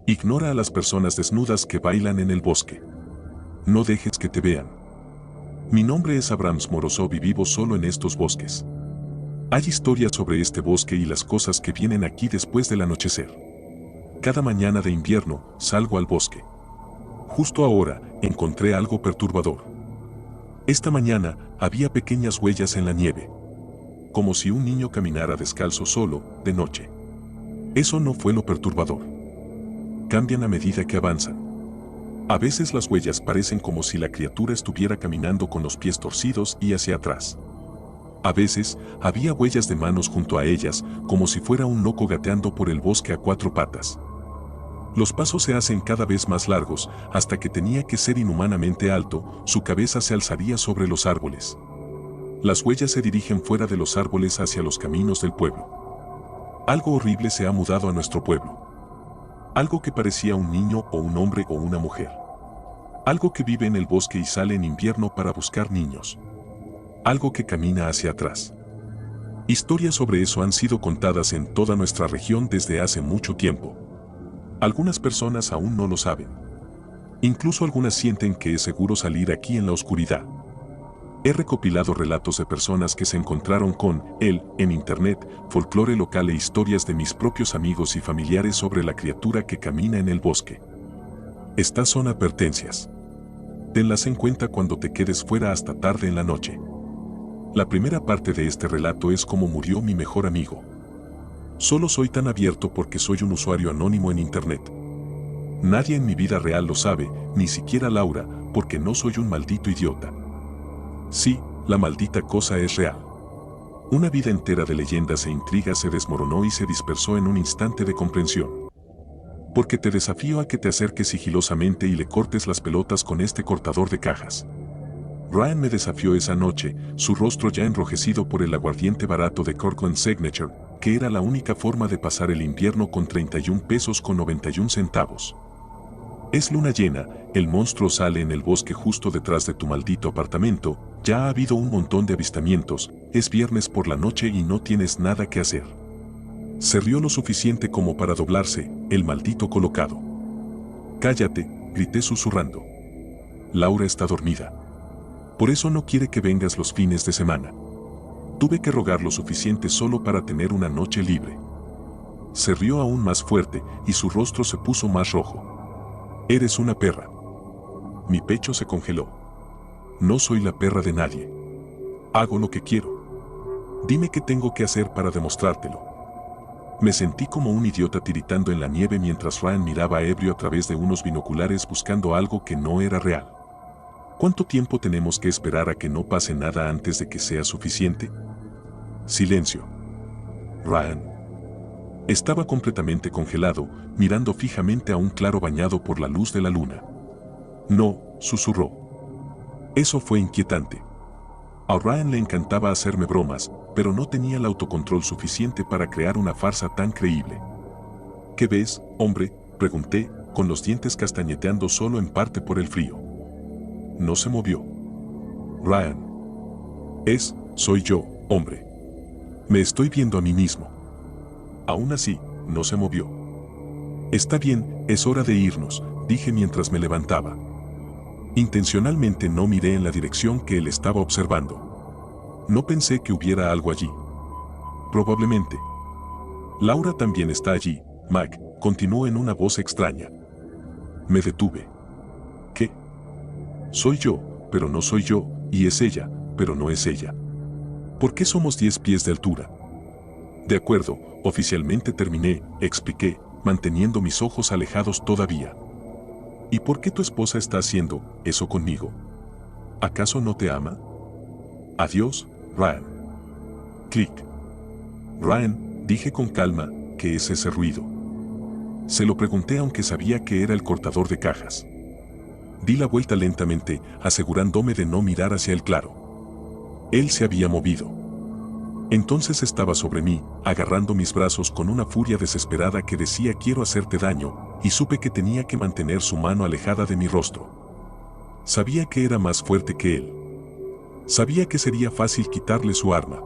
Ignora a las personas desnudas que bailan en el bosque. No dejes que te vean. Mi nombre es Abrams Morozov y vivo solo en estos bosques. Hay historias sobre este bosque y las cosas que vienen aquí después del anochecer. Cada mañana de invierno salgo al bosque. Justo ahora encontré algo perturbador. Esta mañana había pequeñas huellas en la nieve, como si un niño caminara descalzo solo, de noche. Eso no fue lo perturbador. Cambian a medida que avanzan. A veces las huellas parecen como si la criatura estuviera caminando con los pies torcidos y hacia atrás. A veces había huellas de manos junto a ellas, como si fuera un loco gateando por el bosque a cuatro patas. Los pasos se hacen cada vez más largos, hasta que tenía que ser inhumanamente alto, su cabeza se alzaría sobre los árboles. Las huellas se dirigen fuera de los árboles hacia los caminos del pueblo. Algo horrible se ha mudado a nuestro pueblo. Algo que parecía un niño o un hombre o una mujer. Algo que vive en el bosque y sale en invierno para buscar niños. Algo que camina hacia atrás. Historias sobre eso han sido contadas en toda nuestra región desde hace mucho tiempo. Algunas personas aún no lo saben. Incluso algunas sienten que es seguro salir aquí en la oscuridad. He recopilado relatos de personas que se encontraron con él en internet, folclore local e historias de mis propios amigos y familiares sobre la criatura que camina en el bosque. Estas son advertencias. Tenlas en cuenta cuando te quedes fuera hasta tarde en la noche. La primera parte de este relato es cómo murió mi mejor amigo. Solo soy tan abierto porque soy un usuario anónimo en internet. Nadie en mi vida real lo sabe, ni siquiera Laura, porque no soy un maldito idiota. Sí, la maldita cosa es real. Una vida entera de leyendas e intrigas se desmoronó y se dispersó en un instante de comprensión. Porque te desafío a que te acerques sigilosamente y le cortes las pelotas con este cortador de cajas. Ryan me desafió esa noche, su rostro ya enrojecido por el aguardiente barato de Kirkland Signature, que era la única forma de pasar el invierno con 31 pesos con 91 centavos. Es luna llena, el monstruo sale en el bosque justo detrás de tu maldito apartamento, ya ha habido un montón de avistamientos, es viernes por la noche y no tienes nada que hacer. Se rió lo suficiente como para doblarse, el maldito colocado. Cállate, grité susurrando. Laura está dormida. Por eso no quiere que vengas los fines de semana. Tuve que rogar lo suficiente solo para tener una noche libre. Se rió aún más fuerte y su rostro se puso más rojo. Eres una perra. Mi pecho se congeló. No soy la perra de nadie. Hago lo que quiero. Dime qué tengo que hacer para demostrártelo. Me sentí como un idiota tiritando en la nieve mientras Ryan miraba ebrio a través de unos binoculares buscando algo que no era real. ¿Cuánto tiempo tenemos que esperar a que no pase nada antes de que sea suficiente? Silencio. Ryan. Estaba completamente congelado, mirando fijamente a un claro bañado por la luz de la luna. No, susurró. Eso fue inquietante. A Ryan le encantaba hacerme bromas, pero no tenía el autocontrol suficiente para crear una farsa tan creíble. ¿Qué ves, hombre?, pregunté, con los dientes castañeteando solo en parte por el frío. No se movió. Ryan. Soy yo, hombre. Me estoy viendo a mí mismo. Aún así, no se movió. Está bien, es hora de irnos, dije mientras me levantaba. Intencionalmente no miré en la dirección que él estaba observando. No pensé que hubiera algo allí. Probablemente. Laura también está allí, Mac, continuó en una voz extraña. Me detuve. ¿Qué? Soy yo, pero no soy yo, y es ella, pero no es ella. ¿Por qué somos 10 pies de altura? De acuerdo, oficialmente terminé, expliqué, manteniendo mis ojos alejados todavía. ¿Y por qué tu esposa está haciendo eso conmigo? ¿Acaso no te ama? Adiós, Ryan. Clic. Ryan, dije con calma, ¿qué es ese ruido? Se lo pregunté aunque sabía que era el cortador de cajas. Di la vuelta lentamente, asegurándome de no mirar hacia el claro. Él se había movido. Entonces estaba sobre mí, agarrando mis brazos con una furia desesperada que decía quiero hacerte daño, y supe que tenía que mantener su mano alejada de mi rostro. Sabía que era más fuerte que él. Sabía que sería fácil quitarle su arma.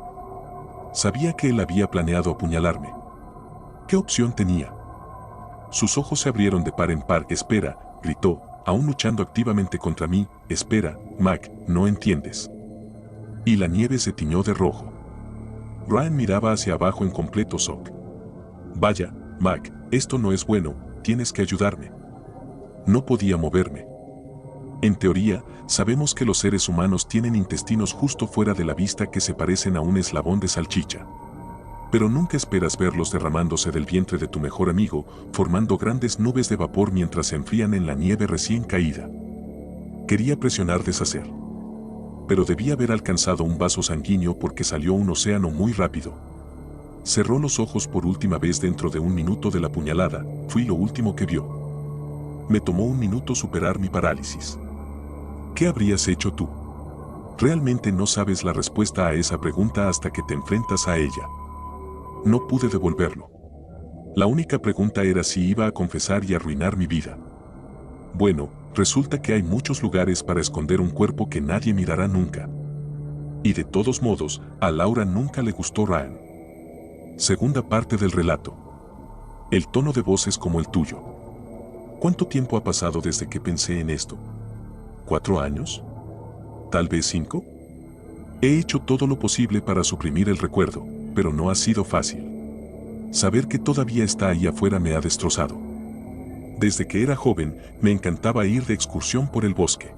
Sabía que él había planeado apuñalarme. ¿Qué opción tenía? Sus ojos se abrieron de par en par. Espera, gritó, aún luchando activamente contra mí. Espera, Mac, no entiendes. Y la nieve se tiñó de rojo. Ryan miraba hacia abajo en completo shock. Vaya, Mac, esto no es bueno, tienes que ayudarme. No podía moverme. En teoría, sabemos que los seres humanos tienen intestinos justo fuera de la vista que se parecen a un eslabón de salchicha. Pero nunca esperas verlos derramándose del vientre de tu mejor amigo, formando grandes nubes de vapor mientras se enfrían en la nieve recién caída. Quería presionar deshacer. Pero debía haber alcanzado un vaso sanguíneo porque salió un océano muy rápido. Cerró los ojos por última vez dentro de un minuto de la puñalada, fui lo último que vio. Me tomó un minuto superar mi parálisis. ¿Qué habrías hecho tú? Realmente no sabes la respuesta a esa pregunta hasta que te enfrentas a ella. No pude devolverlo. La única pregunta era si iba a confesar y arruinar mi vida. Bueno, resulta que hay muchos lugares para esconder un cuerpo que nadie mirará nunca. Y de todos modos, a Laura nunca le gustó Ryan. Segunda parte del relato. El tono de voz es como el tuyo. ¿Cuánto tiempo ha pasado desde que pensé en esto? ¿4 años? ¿Tal vez 5? He hecho todo lo posible para suprimir el recuerdo, pero no ha sido fácil. Saber que todavía está ahí afuera me ha destrozado. Desde que era joven, me encantaba ir de excursión por el bosque.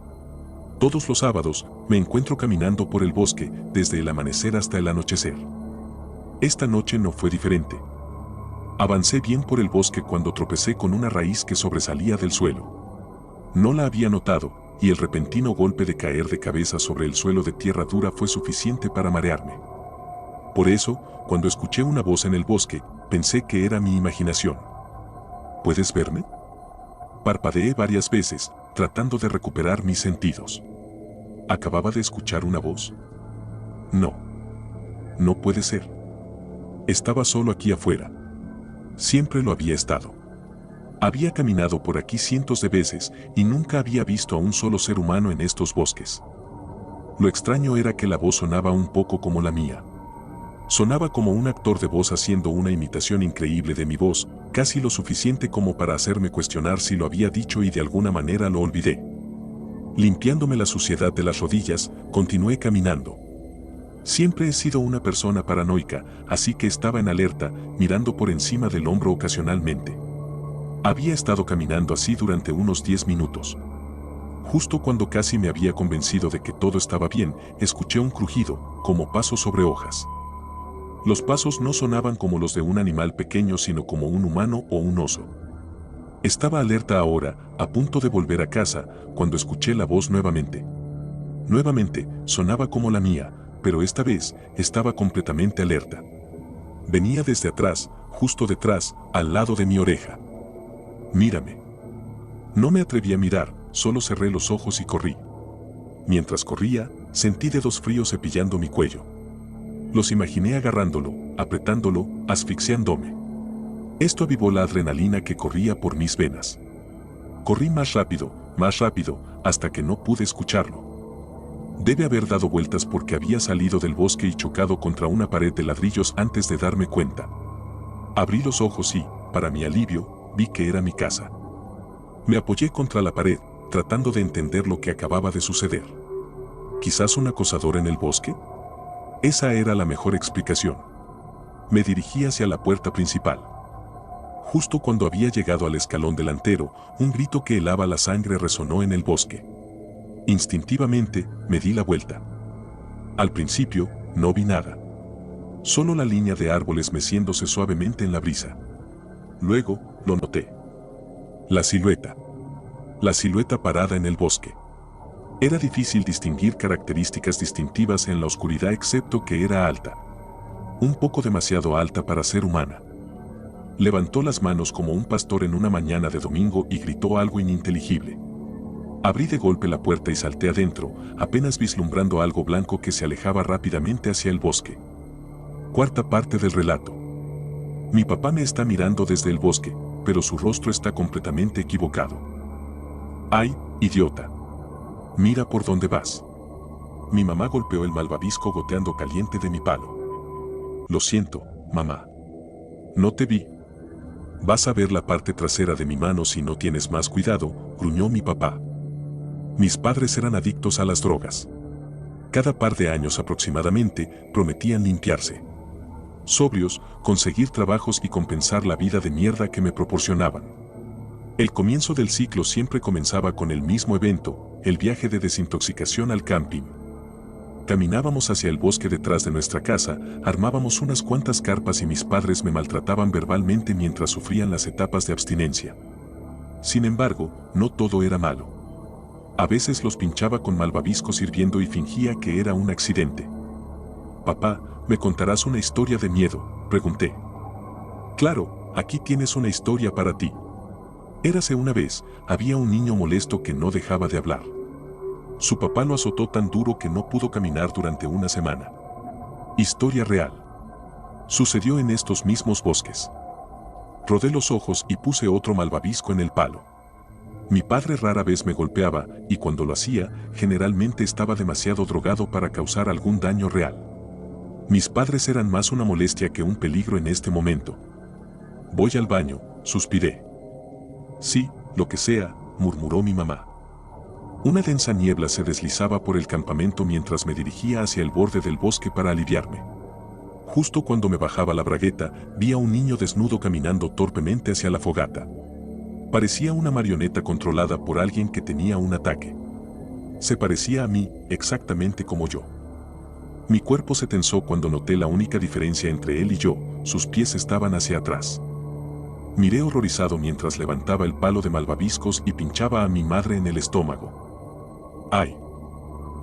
Todos los sábados, me encuentro caminando por el bosque, desde el amanecer hasta el anochecer. Esta noche no fue diferente. Avancé bien por el bosque cuando tropecé con una raíz que sobresalía del suelo. No la había notado, y el repentino golpe de caer de cabeza sobre el suelo de tierra dura fue suficiente para marearme. Por eso, cuando escuché una voz en el bosque, pensé que era mi imaginación. ¿Puedes verme? Parpadeé varias veces, tratando de recuperar mis sentidos. ¿Acababa de escuchar una voz? No. No puede ser. Estaba solo aquí afuera. Siempre lo había estado. Había caminado por aquí cientos de veces y nunca había visto a un solo ser humano en estos bosques. Lo extraño era que la voz sonaba un poco como la mía. Sonaba como un actor de voz haciendo una imitación increíble de mi voz, casi lo suficiente como para hacerme cuestionar si lo había dicho y de alguna manera lo olvidé. Limpiándome la suciedad de las rodillas, continué caminando. Siempre he sido una persona paranoica, así que estaba en alerta, mirando por encima del hombro ocasionalmente. Había estado caminando así durante unos 10 minutos. Justo cuando casi me había convencido de que todo estaba bien, escuché un crujido, como pasos sobre hojas. Los pasos no sonaban como los de un animal pequeño, sino como un humano o un oso. Estaba alerta ahora, a punto de volver a casa, cuando escuché la voz nuevamente. Nuevamente, sonaba como la mía, pero esta vez, estaba completamente alerta. Venía desde atrás, justo detrás, al lado de mi oreja. Mírame. No me atreví a mirar, solo cerré los ojos y corrí. Mientras corría, sentí dedos fríos cepillando mi cuello. Los imaginé agarrándolo, apretándolo, asfixiándome. Esto avivó la adrenalina que corría por mis venas. Corrí más rápido, hasta que no pude escucharlo. Debe haber dado vueltas porque había salido del bosque y chocado contra una pared de ladrillos antes de darme cuenta. Abrí los ojos y, para mi alivio, vi que era mi casa. Me apoyé contra la pared, tratando de entender lo que acababa de suceder. ¿Quizás un acosador en el bosque? Esa era la mejor explicación. Me dirigí hacia la puerta principal. Justo cuando había llegado al escalón delantero, un grito que helaba la sangre resonó en el bosque. Instintivamente, me di la vuelta. Al principio, no vi nada. Solo la línea de árboles meciéndose suavemente en la brisa. Luego, lo noté. La silueta. La silueta parada en el bosque. Era difícil distinguir características distintivas en la oscuridad excepto que era alta. Un poco demasiado alta para ser humana. Levantó las manos como un pastor en una mañana de domingo y gritó algo ininteligible. Abrí de golpe la puerta y salté adentro, apenas vislumbrando algo blanco que se alejaba rápidamente hacia el bosque. Cuarta parte del relato. Mi papá me está mirando desde el bosque, pero su rostro está completamente equivocado. ¡Ay, idiota! Mira por dónde vas. Mi mamá golpeó el malvavisco goteando caliente de mi palo. Lo siento, mamá. No te vi. Vas a ver la parte trasera de mi mano si no tienes más cuidado, gruñó mi papá. Mis padres eran adictos a las drogas. Cada par de años aproximadamente, prometían limpiarse. Sobrios, conseguir trabajos y compensar la vida de mierda que me proporcionaban. El comienzo del ciclo siempre comenzaba con el mismo evento, el viaje de desintoxicación al camping. Caminábamos hacia el bosque detrás de nuestra casa, armábamos unas cuantas carpas y mis padres me maltrataban verbalmente mientras sufrían las etapas de abstinencia. Sin embargo, no todo era malo. A veces los pinchaba con malvaviscos hirviendo y fingía que era un accidente. «Papá, ¿me contarás una historia de miedo?», pregunté. «Claro, aquí tienes una historia para ti». Érase una vez, había un niño molesto que no dejaba de hablar. Su papá lo azotó tan duro que no pudo caminar durante una semana. Historia real. Sucedió en estos mismos bosques. Rodé los ojos y puse otro malvavisco en el palo. Mi padre rara vez me golpeaba, y cuando lo hacía, generalmente estaba demasiado drogado para causar algún daño real. Mis padres eran más una molestia que un peligro en este momento. «Voy al baño», suspiré. «Sí, lo que sea», murmuró mi mamá. Una densa niebla se deslizaba por el campamento mientras me dirigía hacia el borde del bosque para aliviarme. Justo cuando me bajaba la bragueta, vi a un niño desnudo caminando torpemente hacia la fogata. Parecía una marioneta controlada por alguien que tenía un ataque. Se parecía a mí, exactamente como yo. Mi cuerpo se tensó cuando noté la única diferencia entre él y yo: sus pies estaban hacia atrás. Miré horrorizado mientras levantaba el palo de malvaviscos y pinchaba a mi madre en el estómago. «¡Ay!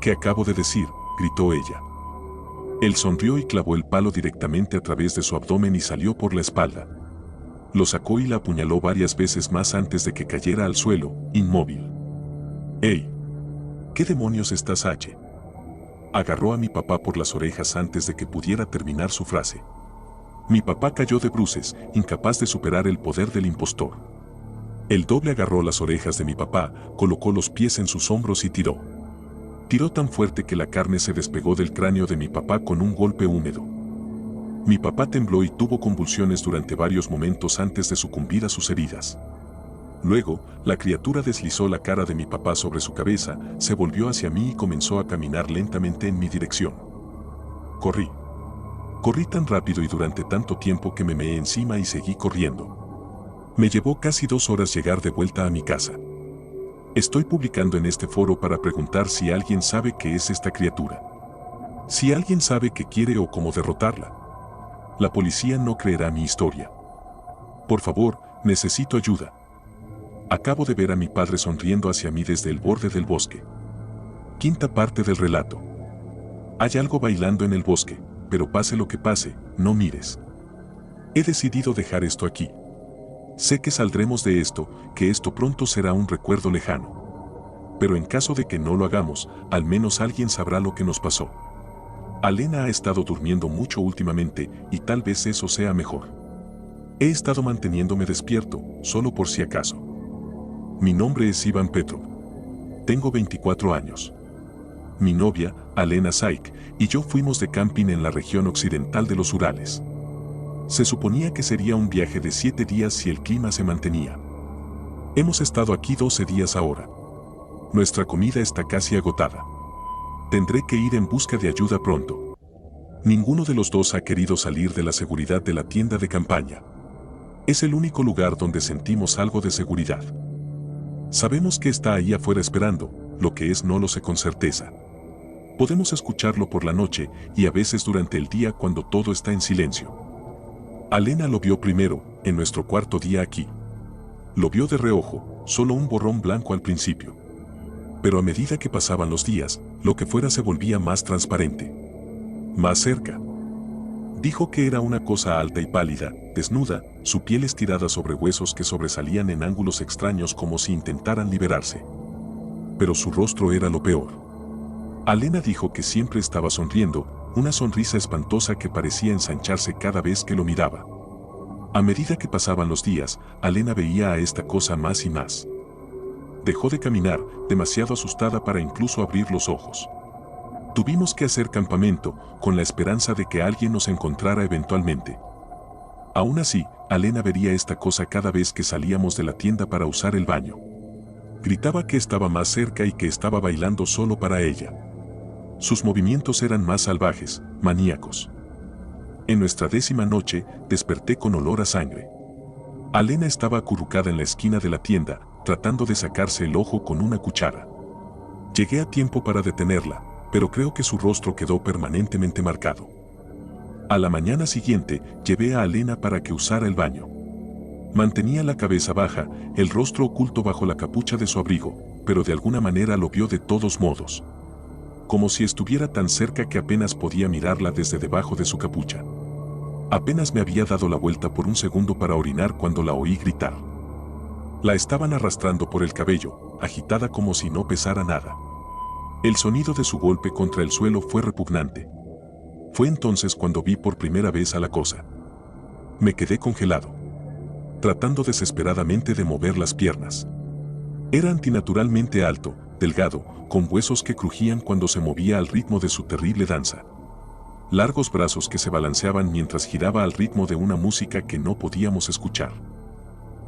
¿Qué acabo de decir?», gritó ella. Él sonrió y clavó el palo directamente a través de su abdomen y salió por la espalda. Lo sacó y la apuñaló varias veces más antes de que cayera al suelo, inmóvil. «¡Ey! ¿Qué demonios estás hache?». Agarró a mi papá por las orejas antes de que pudiera terminar su frase. Mi papá cayó de bruces, incapaz de superar el poder del impostor. El doble agarró las orejas de mi papá, colocó los pies en sus hombros y tiró. Tiró tan fuerte que la carne se despegó del cráneo de mi papá con un golpe húmedo. Mi papá tembló y tuvo convulsiones durante varios momentos antes de sucumbir a sus heridas. Luego, la criatura deslizó la cara de mi papá sobre su cabeza, se volvió hacia mí y comenzó a caminar lentamente en mi dirección. Corrí. Corrí tan rápido y durante tanto tiempo que me meé encima y seguí corriendo. Me llevó casi 2 horas llegar de vuelta a mi casa. Estoy publicando en este foro para preguntar si alguien sabe qué es esta criatura. Si alguien sabe qué quiere o cómo derrotarla. La policía no creerá mi historia. Por favor, necesito ayuda. Acabo de ver a mi padre sonriendo hacia mí desde el borde del bosque. Quinta parte del relato. Hay algo bailando en el bosque, pero pase lo que pase, no mires. He decidido dejar esto aquí. Sé que saldremos de esto, que esto pronto será un recuerdo lejano. Pero en caso de que no lo hagamos, al menos alguien sabrá lo que nos pasó. Alena ha estado durmiendo mucho últimamente y tal vez eso sea mejor. He estado manteniéndome despierto, solo por si acaso. Mi nombre es Iván Petrov. Tengo 24 años. Mi novia, Alena Saik, y yo fuimos de camping en la región occidental de los Urales. Se suponía que sería un viaje de 7 días si el clima se mantenía. Hemos estado aquí 12 días ahora. Nuestra comida está casi agotada. Tendré que ir en busca de ayuda pronto. Ninguno de los dos ha querido salir de la seguridad de la tienda de campaña. Es el único lugar donde sentimos algo de seguridad. Sabemos que está ahí afuera esperando, lo que es no lo sé con certeza. Podemos escucharlo por la noche y a veces durante el día cuando todo está en silencio. Alena lo vio primero, en nuestro cuarto día aquí. Lo vio de reojo, solo un borrón blanco al principio. Pero a medida que pasaban los días, lo que fuera se volvía más transparente. Más cerca. Dijo que era una cosa alta y pálida, desnuda, su piel estirada sobre huesos que sobresalían en ángulos extraños como si intentaran liberarse. Pero su rostro era lo peor. Alena dijo que siempre estaba sonriendo, una sonrisa espantosa que parecía ensancharse cada vez que lo miraba. A medida que pasaban los días, Alena veía a esta cosa más y más. Dejó de caminar, demasiado asustada para incluso abrir los ojos. Tuvimos que hacer campamento, con la esperanza de que alguien nos encontrara eventualmente. Aún así, Alena vería esta cosa cada vez que salíamos de la tienda para usar el baño. Gritaba que estaba más cerca y que estaba bailando solo para ella. Sus movimientos eran más salvajes, maníacos. En nuestra 10ª noche, desperté con olor a sangre. Alena estaba acurrucada en la esquina de la tienda, tratando de sacarse el ojo con una cuchara. Llegué a tiempo para detenerla, pero creo que su rostro quedó permanentemente marcado. A la mañana siguiente, llevé a Alena para que usara el baño. Mantenía la cabeza baja, el rostro oculto bajo la capucha de su abrigo, pero de alguna manera lo vio de todos modos. Como si estuviera tan cerca que apenas podía mirarla desde debajo de su capucha. Apenas me había dado la vuelta por un segundo para orinar cuando la oí gritar. La estaban arrastrando por el cabello, agitada como si no pesara nada. El sonido de su golpe contra el suelo fue repugnante. Fue entonces cuando vi por primera vez a la cosa. Me quedé congelado, tratando desesperadamente de mover las piernas. Era antinaturalmente alto, delgado, con huesos que crujían cuando se movía al ritmo de su terrible danza. Largos brazos que se balanceaban mientras giraba al ritmo de una música que no podíamos escuchar.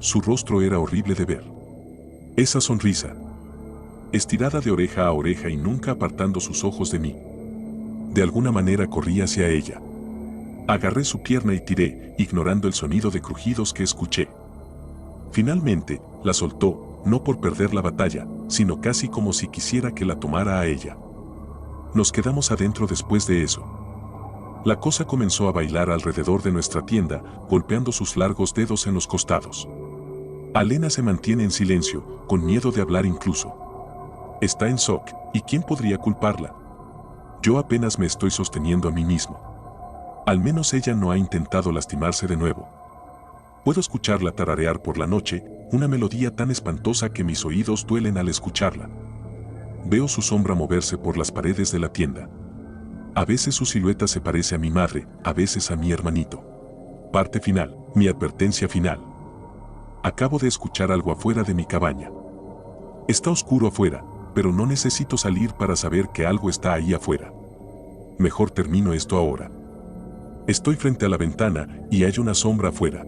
Su rostro era horrible de ver. Esa sonrisa, estirada de oreja a oreja y nunca apartando sus ojos de mí. De alguna manera corrí hacia ella. Agarré su pierna y tiré, ignorando el sonido de crujidos que escuché. Finalmente, la soltó, no por perder la batalla, sino casi como si quisiera que la tomara a ella. Nos quedamos adentro después de eso. La cosa comenzó a bailar alrededor de nuestra tienda, golpeando sus largos dedos en los costados. Alena se mantiene en silencio, con miedo de hablar incluso. Está en shock, ¿y quién podría culparla? Yo apenas me estoy sosteniendo a mí mismo. Al menos ella no ha intentado lastimarse de nuevo. Puedo escucharla tararear por la noche, una melodía tan espantosa que mis oídos duelen al escucharla. Veo su sombra moverse por las paredes de la tienda. A veces su silueta se parece a mi madre, a veces a mi hermanito. Parte final, mi advertencia final. Acabo de escuchar algo afuera de mi cabaña. Está oscuro afuera, pero no necesito salir para saber que algo está ahí afuera. Mejor termino esto ahora. Estoy frente a la ventana y hay una sombra afuera.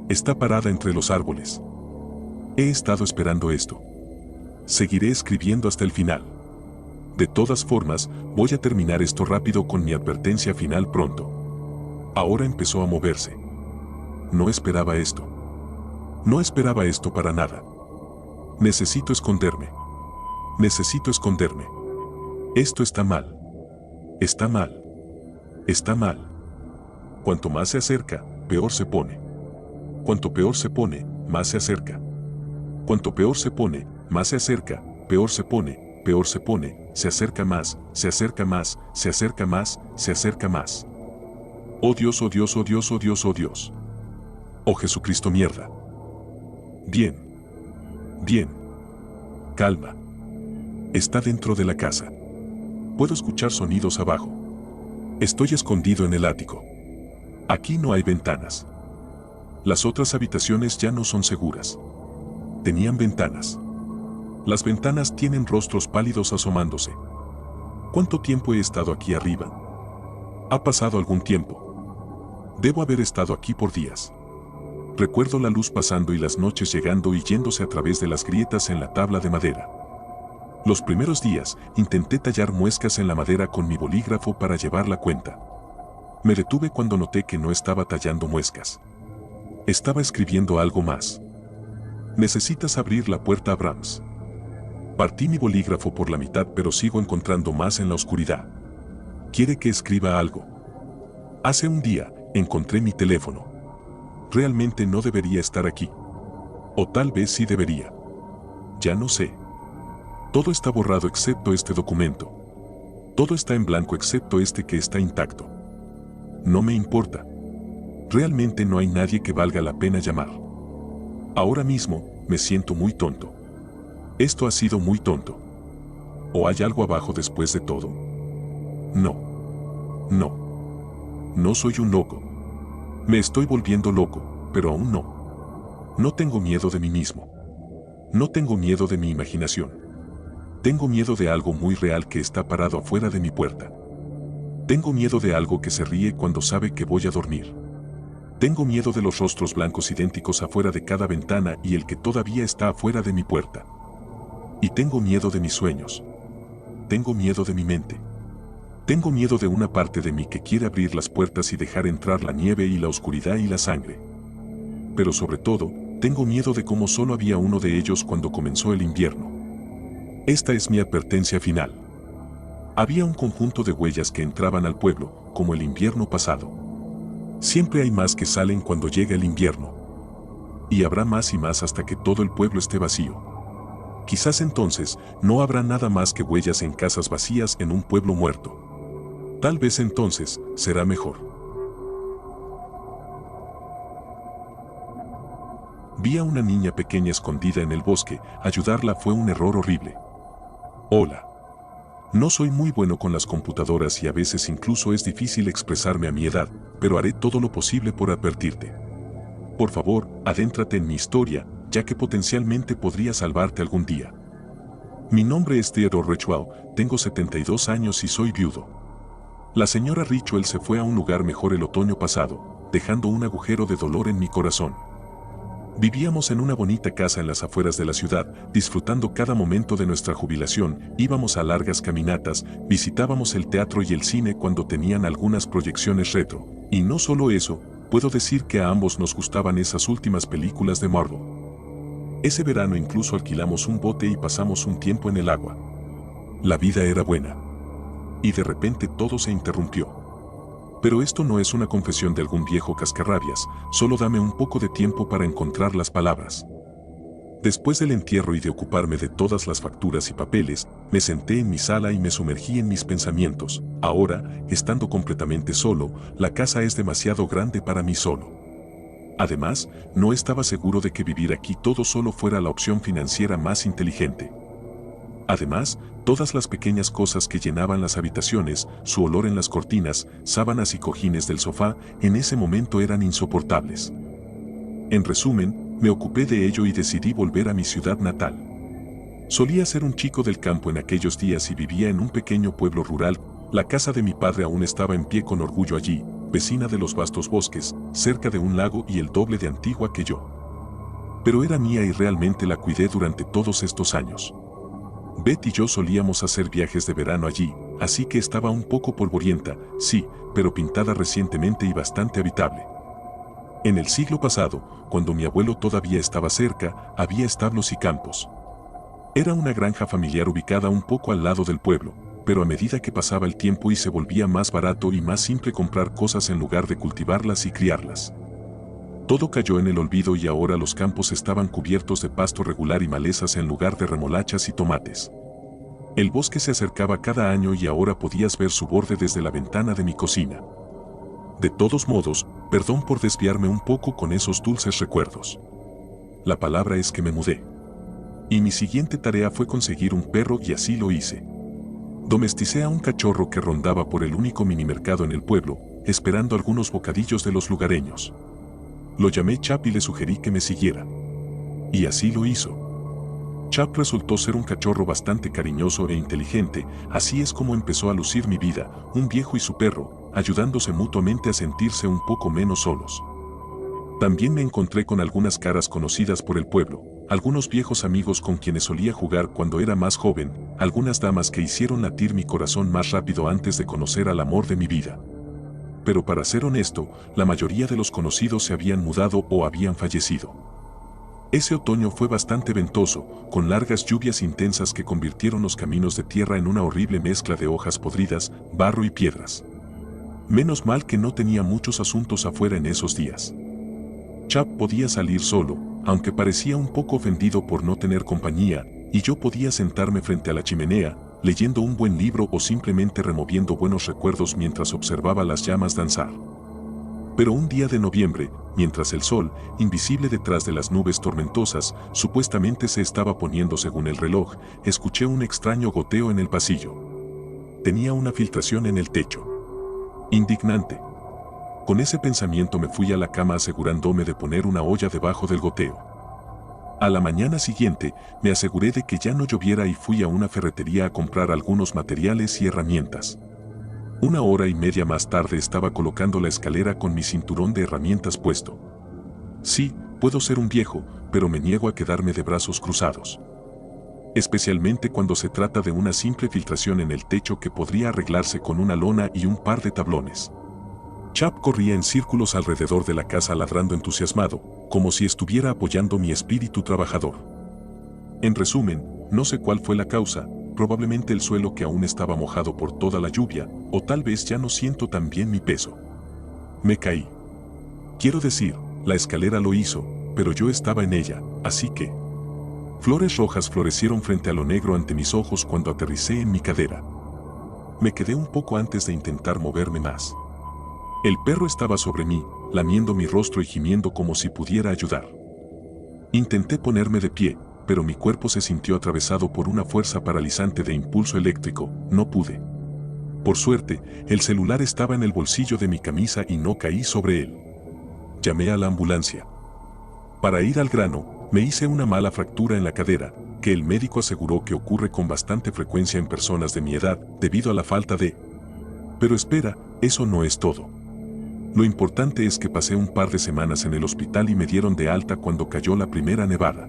Está parada entre los árboles. He estado esperando esto. Seguiré escribiendo hasta el final. De todas formas, voy a terminar esto rápido con mi advertencia final pronto. Ahora empezó a moverse. No esperaba esto. No esperaba esto para nada. Necesito esconderme. Necesito esconderme. Esto está mal. Está mal. Está mal. Cuanto más se acerca, peor se pone. Cuanto peor se pone, más se acerca. Cuanto peor se pone, más se acerca, peor se pone, peor se pone, se acerca más, se acerca más, se acerca más, se acerca más. Oh Dios, oh Dios, oh Dios, oh Dios, oh Dios. Oh Jesucristo, mierda. Bien. Bien. Calma. Está dentro de la casa. Puedo escuchar sonidos abajo. Estoy escondido en el ático. Aquí no hay ventanas. Las otras habitaciones ya no son seguras. Tenían ventanas. Las ventanas tienen rostros pálidos asomándose. ¿Cuánto tiempo he estado aquí arriba? Ha pasado algún tiempo. Debo haber estado aquí por días. Recuerdo la luz pasando y las noches llegando y yéndose a través de las grietas en la tabla de madera. Los primeros días, intenté tallar muescas en la madera con mi bolígrafo para llevar la cuenta. Me detuve cuando noté que no estaba tallando muescas. Estaba escribiendo algo más. Necesitas abrir la puerta, Abrams. Partí mi bolígrafo por la mitad, pero sigo encontrando más en la oscuridad. Quiere que escriba algo. Hace un día, encontré mi teléfono. Realmente no debería estar aquí. O tal vez sí debería. Ya no sé. Todo está borrado excepto este documento. Todo está en blanco excepto este que está intacto. No me importa. Realmente no hay nadie que valga la pena llamar. Ahora mismo, me siento muy tonto. Esto ha sido muy tonto. ¿O hay algo abajo después de todo? No. No. No soy un loco. Me estoy volviendo loco, pero aún no. No tengo miedo de mí mismo. No tengo miedo de mi imaginación. Tengo miedo de algo muy real que está parado afuera de mi puerta. Tengo miedo de algo que se ríe cuando sabe que voy a dormir. Tengo miedo de los rostros blancos idénticos afuera de cada ventana y el que todavía está afuera de mi puerta. Y tengo miedo de mis sueños. Tengo miedo de mi mente. Tengo miedo de una parte de mí que quiere abrir las puertas y dejar entrar la nieve y la oscuridad y la sangre. Pero sobre todo, tengo miedo de cómo solo había uno de ellos cuando comenzó el invierno. Esta es mi advertencia final. Había un conjunto de huellas que entraban al pueblo, como el invierno pasado. Siempre hay más que salen cuando llega el invierno. Y habrá más y más hasta que todo el pueblo esté vacío. Quizás entonces no habrá nada más que huellas en casas vacías en un pueblo muerto. Tal vez entonces será mejor. Vi a una niña pequeña escondida en el bosque. Ayudarla fue un error horrible. Hola. No soy muy bueno con las computadoras y a veces incluso es difícil expresarme a mi edad, pero haré todo lo posible por advertirte. Por favor, adéntrate en mi historia, ya que potencialmente podría salvarte algún día. Mi nombre es Theodore Richwell, tengo 72 años y soy viudo. La señora Richwell se fue a un lugar mejor el otoño pasado, dejando un agujero de dolor en mi corazón. Vivíamos en una bonita casa en las afueras de la ciudad, disfrutando cada momento de nuestra jubilación, íbamos a largas caminatas, visitábamos el teatro y el cine cuando tenían algunas proyecciones retro. Y no solo eso, puedo decir que a ambos nos gustaban esas últimas películas de Marvel. Ese verano incluso alquilamos un bote y pasamos un tiempo en el agua. La vida era buena. Y de repente todo se interrumpió. Pero esto no es una confesión de algún viejo cascarrabias, solo dame un poco de tiempo para encontrar las palabras. Después del entierro y de ocuparme de todas las facturas y papeles, me senté en mi sala y me sumergí en mis pensamientos. Ahora, estando completamente solo, la casa es demasiado grande para mí solo. Además, no estaba seguro de que vivir aquí todo solo fuera la opción financiera más inteligente. Además, todas las pequeñas cosas que llenaban las habitaciones, su olor en las cortinas, sábanas y cojines del sofá, en ese momento eran insoportables. En resumen, me ocupé de ello y decidí volver a mi ciudad natal. Solía ser un chico del campo en aquellos días y vivía en un pequeño pueblo rural. La casa de mi padre aún estaba en pie con orgullo allí, vecina de los vastos bosques, cerca de un lago y el doble de antigua que yo. Pero era mía y realmente la cuidé durante todos estos años. Beth y yo solíamos hacer viajes de verano allí, así que estaba un poco polvorienta, sí, pero pintada recientemente y bastante habitable. En el siglo pasado, cuando mi abuelo todavía estaba cerca, había establos y campos. Era una granja familiar ubicada un poco al lado del pueblo, pero a medida que pasaba el tiempo y se volvía más barato y más simple comprar cosas en lugar de cultivarlas y criarlas. Todo cayó en el olvido y ahora los campos estaban cubiertos de pasto regular y malezas en lugar de remolachas y tomates. El bosque se acercaba cada año y ahora podías ver su borde desde la ventana de mi cocina. De todos modos, perdón por desviarme un poco con esos dulces recuerdos. La palabra es que me mudé. Y mi siguiente tarea fue conseguir un perro y así lo hice. Domesticé a un cachorro que rondaba por el único minimercado en el pueblo, esperando algunos bocadillos de los lugareños. Lo llamé Chap y le sugerí que me siguiera. Y así lo hizo. Chap resultó ser un cachorro bastante cariñoso e inteligente, así es como empezó a lucir mi vida, un viejo y su perro, ayudándose mutuamente a sentirse un poco menos solos. También me encontré con algunas caras conocidas por el pueblo, algunos viejos amigos con quienes solía jugar cuando era más joven, algunas damas que hicieron latir mi corazón más rápido antes de conocer al amor de mi vida. Pero para ser honesto, la mayoría de los conocidos se habían mudado o habían fallecido. Ese otoño fue bastante ventoso, con largas lluvias intensas que convirtieron los caminos de tierra en una horrible mezcla de hojas podridas, barro y piedras. Menos mal que no tenía muchos asuntos afuera en esos días. Chap podía salir solo, aunque parecía un poco ofendido por no tener compañía, y yo podía sentarme frente a la chimenea, leyendo un buen libro o simplemente removiendo buenos recuerdos mientras observaba las llamas danzar. Pero un día de noviembre, mientras el sol, invisible detrás de las nubes tormentosas, supuestamente se estaba poniendo según el reloj, escuché un extraño goteo en el pasillo. Tenía una filtración en el techo. Indignante. Con ese pensamiento me fui a la cama asegurándome de poner una olla debajo del goteo. A la mañana siguiente, me aseguré de que ya no lloviera y fui a una ferretería a comprar algunos materiales y herramientas. Una hora y media más tarde estaba colocando la escalera con mi cinturón de herramientas puesto. Sí, puedo ser un viejo, pero me niego a quedarme de brazos cruzados. Especialmente cuando se trata de una simple filtración en el techo que podría arreglarse con una lona y un par de tablones. Chap corría en círculos alrededor de la casa ladrando entusiasmado, como si estuviera apoyando mi espíritu trabajador. En resumen, no sé cuál fue la causa, probablemente el suelo que aún estaba mojado por toda la lluvia, o tal vez ya no siento tan bien mi peso. Me caí. Quiero decir, la escalera lo hizo, pero yo estaba en ella, así que... Flores rojas florecieron frente a lo negro ante mis ojos cuando aterricé en mi cadera. Me quedé un poco antes de intentar moverme más. El perro estaba sobre mí, lamiendo mi rostro y gimiendo como si pudiera ayudar. Intenté ponerme de pie, pero mi cuerpo se sintió atravesado por una fuerza paralizante de impulso eléctrico, no pude. Por suerte, el celular estaba en el bolsillo de mi camisa y no caí sobre él. Llamé a la ambulancia. Para ir al grano, me hice una mala fractura en la cadera, que el médico aseguró que ocurre con bastante frecuencia en personas de mi edad, debido a la falta de... Pero espera, eso no es todo. Lo importante es que pasé un par de semanas en el hospital y me dieron de alta cuando cayó la primera nevada.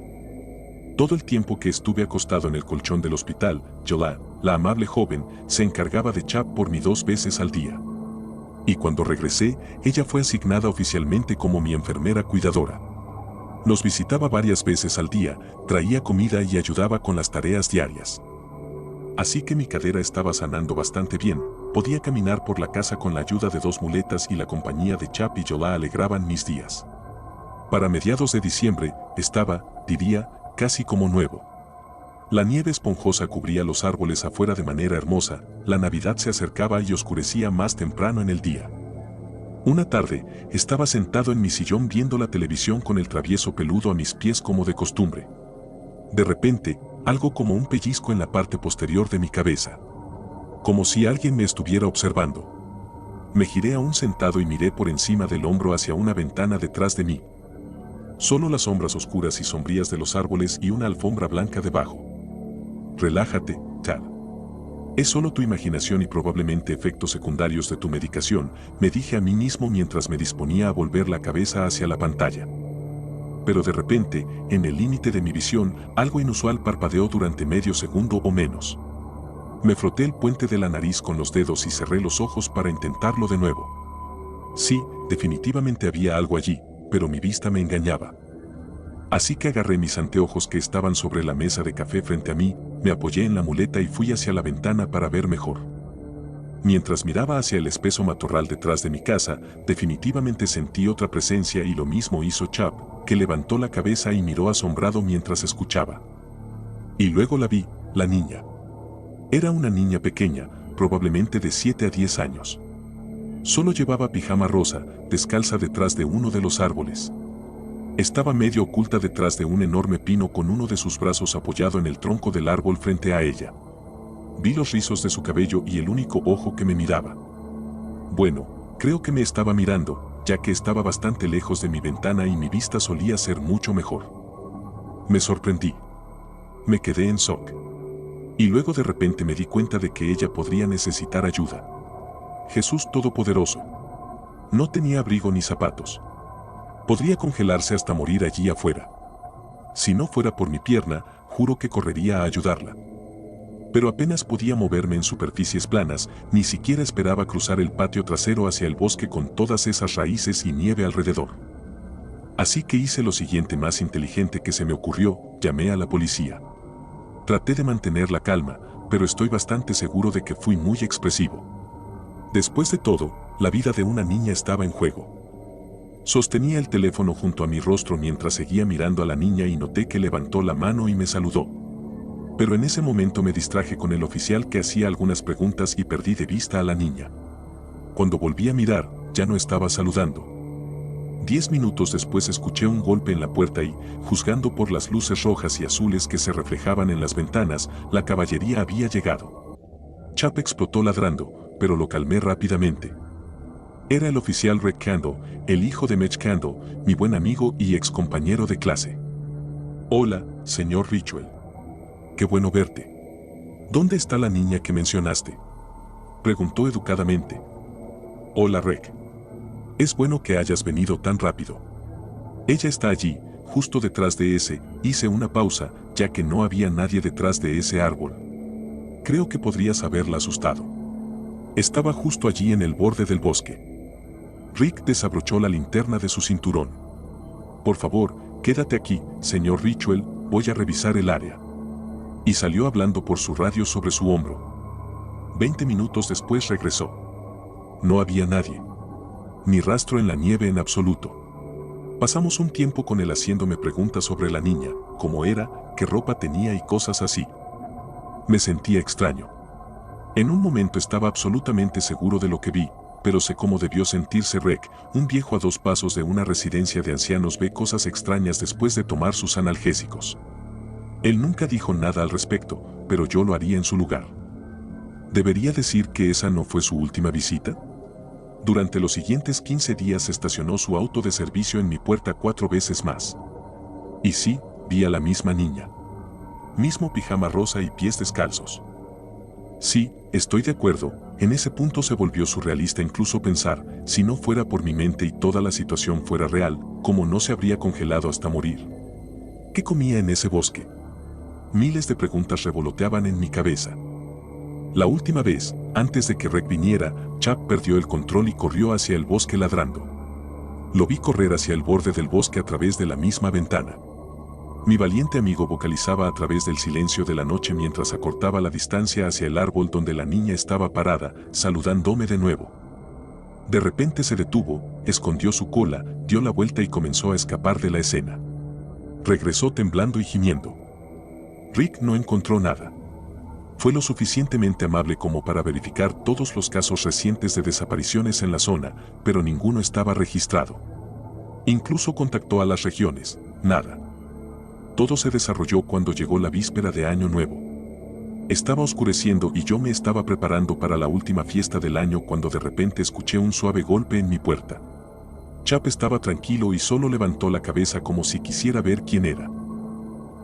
Todo el tiempo que estuve acostado en el colchón del hospital, Yola, la amable joven, se encargaba de Chap por mí 2 veces al día. Y cuando regresé, ella fue asignada oficialmente como mi enfermera cuidadora. Nos visitaba varias veces al día, traía comida y ayudaba con las tareas diarias. Así que mi cadera estaba sanando bastante bien, podía caminar por la casa con la ayuda de 2 muletas y la compañía de Chap y Yola alegraban mis días. Para mediados de diciembre, estaba, diría, casi como nuevo. La nieve esponjosa cubría los árboles afuera de manera hermosa, la Navidad se acercaba y oscurecía más temprano en el día. Una tarde, estaba sentado en mi sillón viendo la televisión con el travieso peludo a mis pies como de costumbre. De repente, algo como un pellizco en la parte posterior de mi cabeza. Como si alguien me estuviera observando. Me giré aún sentado y miré por encima del hombro hacia una ventana detrás de mí. Solo las sombras oscuras y sombrías de los árboles y una alfombra blanca debajo. Relájate, Tad. Es solo tu imaginación y probablemente efectos secundarios de tu medicación, me dije a mí mismo mientras me disponía a volver la cabeza hacia la pantalla. Pero de repente, en el límite de mi visión, algo inusual parpadeó durante medio segundo o menos. Me froté el puente de la nariz con los dedos y cerré los ojos para intentarlo de nuevo. Sí, definitivamente había algo allí, pero mi vista me engañaba. Así que agarré mis anteojos que estaban sobre la mesa de café frente a mí, me apoyé en la muleta y fui hacia la ventana para ver mejor. Mientras miraba hacia el espeso matorral detrás de mi casa, definitivamente sentí otra presencia y lo mismo hizo Chap, que levantó la cabeza y miró asombrado mientras escuchaba. Y luego la vi, la niña. Era una niña pequeña, probablemente de 7 a 10 años. Solo llevaba pijama rosa, descalza detrás de uno de los árboles. Estaba medio oculta detrás de un enorme pino con uno de sus brazos apoyado en el tronco del árbol frente a ella. Vi los rizos de su cabello y el único ojo que me miraba. Bueno, creo que me estaba mirando, ya que estaba bastante lejos de mi ventana y mi vista solía ser mucho mejor. Me sorprendí. Me quedé en shock. Y luego de repente me di cuenta de que ella podría necesitar ayuda. Jesús Todopoderoso. No tenía abrigo ni zapatos. Podría congelarse hasta morir allí afuera. Si no fuera por mi pierna, juro que correría a ayudarla. Pero apenas podía moverme en superficies planas, ni siquiera esperaba cruzar el patio trasero hacia el bosque con todas esas raíces y nieve alrededor. Así que hice lo siguiente más inteligente que se me ocurrió, llamé a la policía. Traté de mantener la calma, pero estoy bastante seguro de que fui muy expresivo. Después de todo, la vida de una niña estaba en juego. Sostenía el teléfono junto a mi rostro mientras seguía mirando a la niña y noté que levantó la mano y me saludó. Pero en ese momento me distraje con el oficial que hacía algunas preguntas y perdí de vista a la niña. Cuando volví a mirar, ya no estaba saludando. 10 minutos después escuché un golpe en la puerta y, juzgando por las luces rojas y azules que se reflejaban en las ventanas, la caballería había llegado. Chap explotó ladrando, pero lo calmé rápidamente. Era el oficial Rick Candle, el hijo de Mitch Candle, mi buen amigo y ex compañero de clase. Hola, señor Ritual. Qué bueno verte. ¿Dónde está la niña que mencionaste? Preguntó educadamente. Hola, Reg. Es bueno que hayas venido tan rápido. Ella está allí, justo detrás de ese. Hice una pausa, ya que no había nadie detrás de ese árbol. Creo que podrías haberla asustado. Estaba justo allí en el borde del bosque. Rick desabrochó la linterna de su cinturón. Por favor, quédate aquí, señor Ritual, voy a revisar el área. Y salió hablando por su radio sobre su hombro. 20 minutos después regresó. No había nadie. Ni rastro en la nieve en absoluto. Pasamos un tiempo con él haciéndome preguntas sobre la niña, cómo era, qué ropa tenía y cosas así. Me sentía extraño. En un momento estaba absolutamente seguro de lo que vi, pero sé cómo debió sentirse Rek, un viejo a 2 pasos de una residencia de ancianos ve cosas extrañas después de tomar sus analgésicos. Él nunca dijo nada al respecto, pero yo lo haría en su lugar. ¿Debería decir que esa no fue su última visita? Durante los siguientes 15 días estacionó su auto de servicio en mi puerta 4 veces más. Y sí, vi a la misma niña. Mismo pijama rosa y pies descalzos. Sí, estoy de acuerdo, en ese punto se volvió surrealista incluso pensar, si no fuera por mi mente y toda la situación fuera real, cómo no se habría congelado hasta morir. ¿Qué comía en ese bosque? Miles de preguntas revoloteaban en mi cabeza. La última vez, antes de que Rek viniera, Chap perdió el control y corrió hacia el bosque ladrando. Lo vi correr hacia el borde del bosque a través de la misma ventana. Mi valiente amigo vocalizaba a través del silencio de la noche mientras acortaba la distancia hacia el árbol donde la niña estaba parada, saludándome de nuevo. De repente se detuvo, escondió su cola, dio la vuelta y comenzó a escapar de la escena. Regresó temblando y gimiendo. Rick no encontró nada. Fue lo suficientemente amable como para verificar todos los casos recientes de desapariciones en la zona, pero ninguno estaba registrado. Incluso contactó a las regiones, nada. Todo se desarrolló cuando llegó la víspera de Año Nuevo. Estaba oscureciendo y yo me estaba preparando para la última fiesta del año cuando de repente escuché un suave golpe en mi puerta. Chap estaba tranquilo y solo levantó la cabeza como si quisiera ver quién era.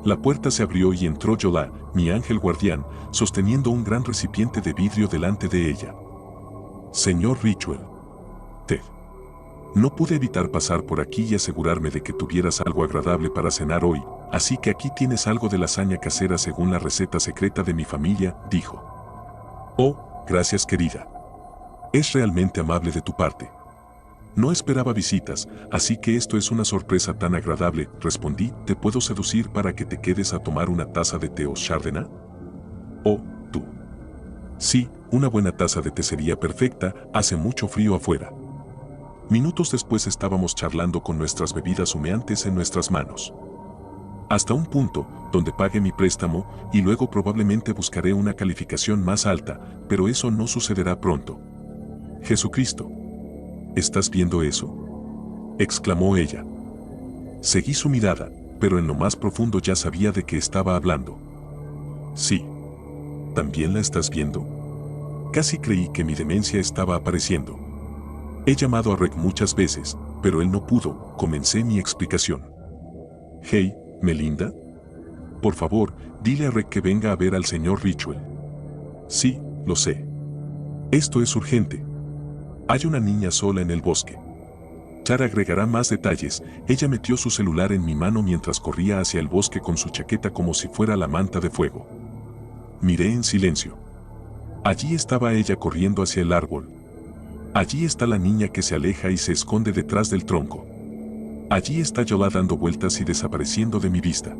La puerta se abrió y entró Yola, mi ángel guardián, sosteniendo un gran recipiente de vidrio delante de ella. Señor Ritual. Ted. No pude evitar pasar por aquí y asegurarme de que tuvieras algo agradable para cenar hoy, así que aquí tienes algo de lasaña casera según la receta secreta de mi familia, dijo. Oh, gracias querida. Es realmente amable de tu parte. No esperaba visitas, así que esto es una sorpresa tan agradable, respondí, ¿te puedo seducir para que te quedes a tomar una taza de té o chardonnay? Oh, tú. Sí, una buena taza de té sería perfecta, hace mucho frío afuera. Minutos después estábamos charlando con nuestras bebidas humeantes en nuestras manos. Hasta un punto, donde pague mi préstamo, y luego probablemente buscaré una calificación más alta, pero eso no sucederá pronto. Jesucristo. ¿Estás viendo eso? Exclamó ella. Seguí su mirada, pero en lo más profundo ya sabía de qué estaba hablando. Sí. ¿También la estás viendo? Casi creí que mi demencia estaba apareciendo. He llamado a Rek muchas veces, pero él no pudo, comencé mi explicación. Hey, Melinda. Por favor, dile a Rek que venga a ver al señor Ritual. Sí, lo sé. Esto es urgente. Hay una niña sola en el bosque. Char agregará más detalles, ella metió su celular en mi mano mientras corría hacia el bosque con su chaqueta como si fuera la manta de fuego. Miré en silencio. Allí estaba ella corriendo hacia el árbol. Allí está la niña que se aleja y se esconde detrás del tronco. Allí está Yola dando vueltas y desapareciendo de mi vista.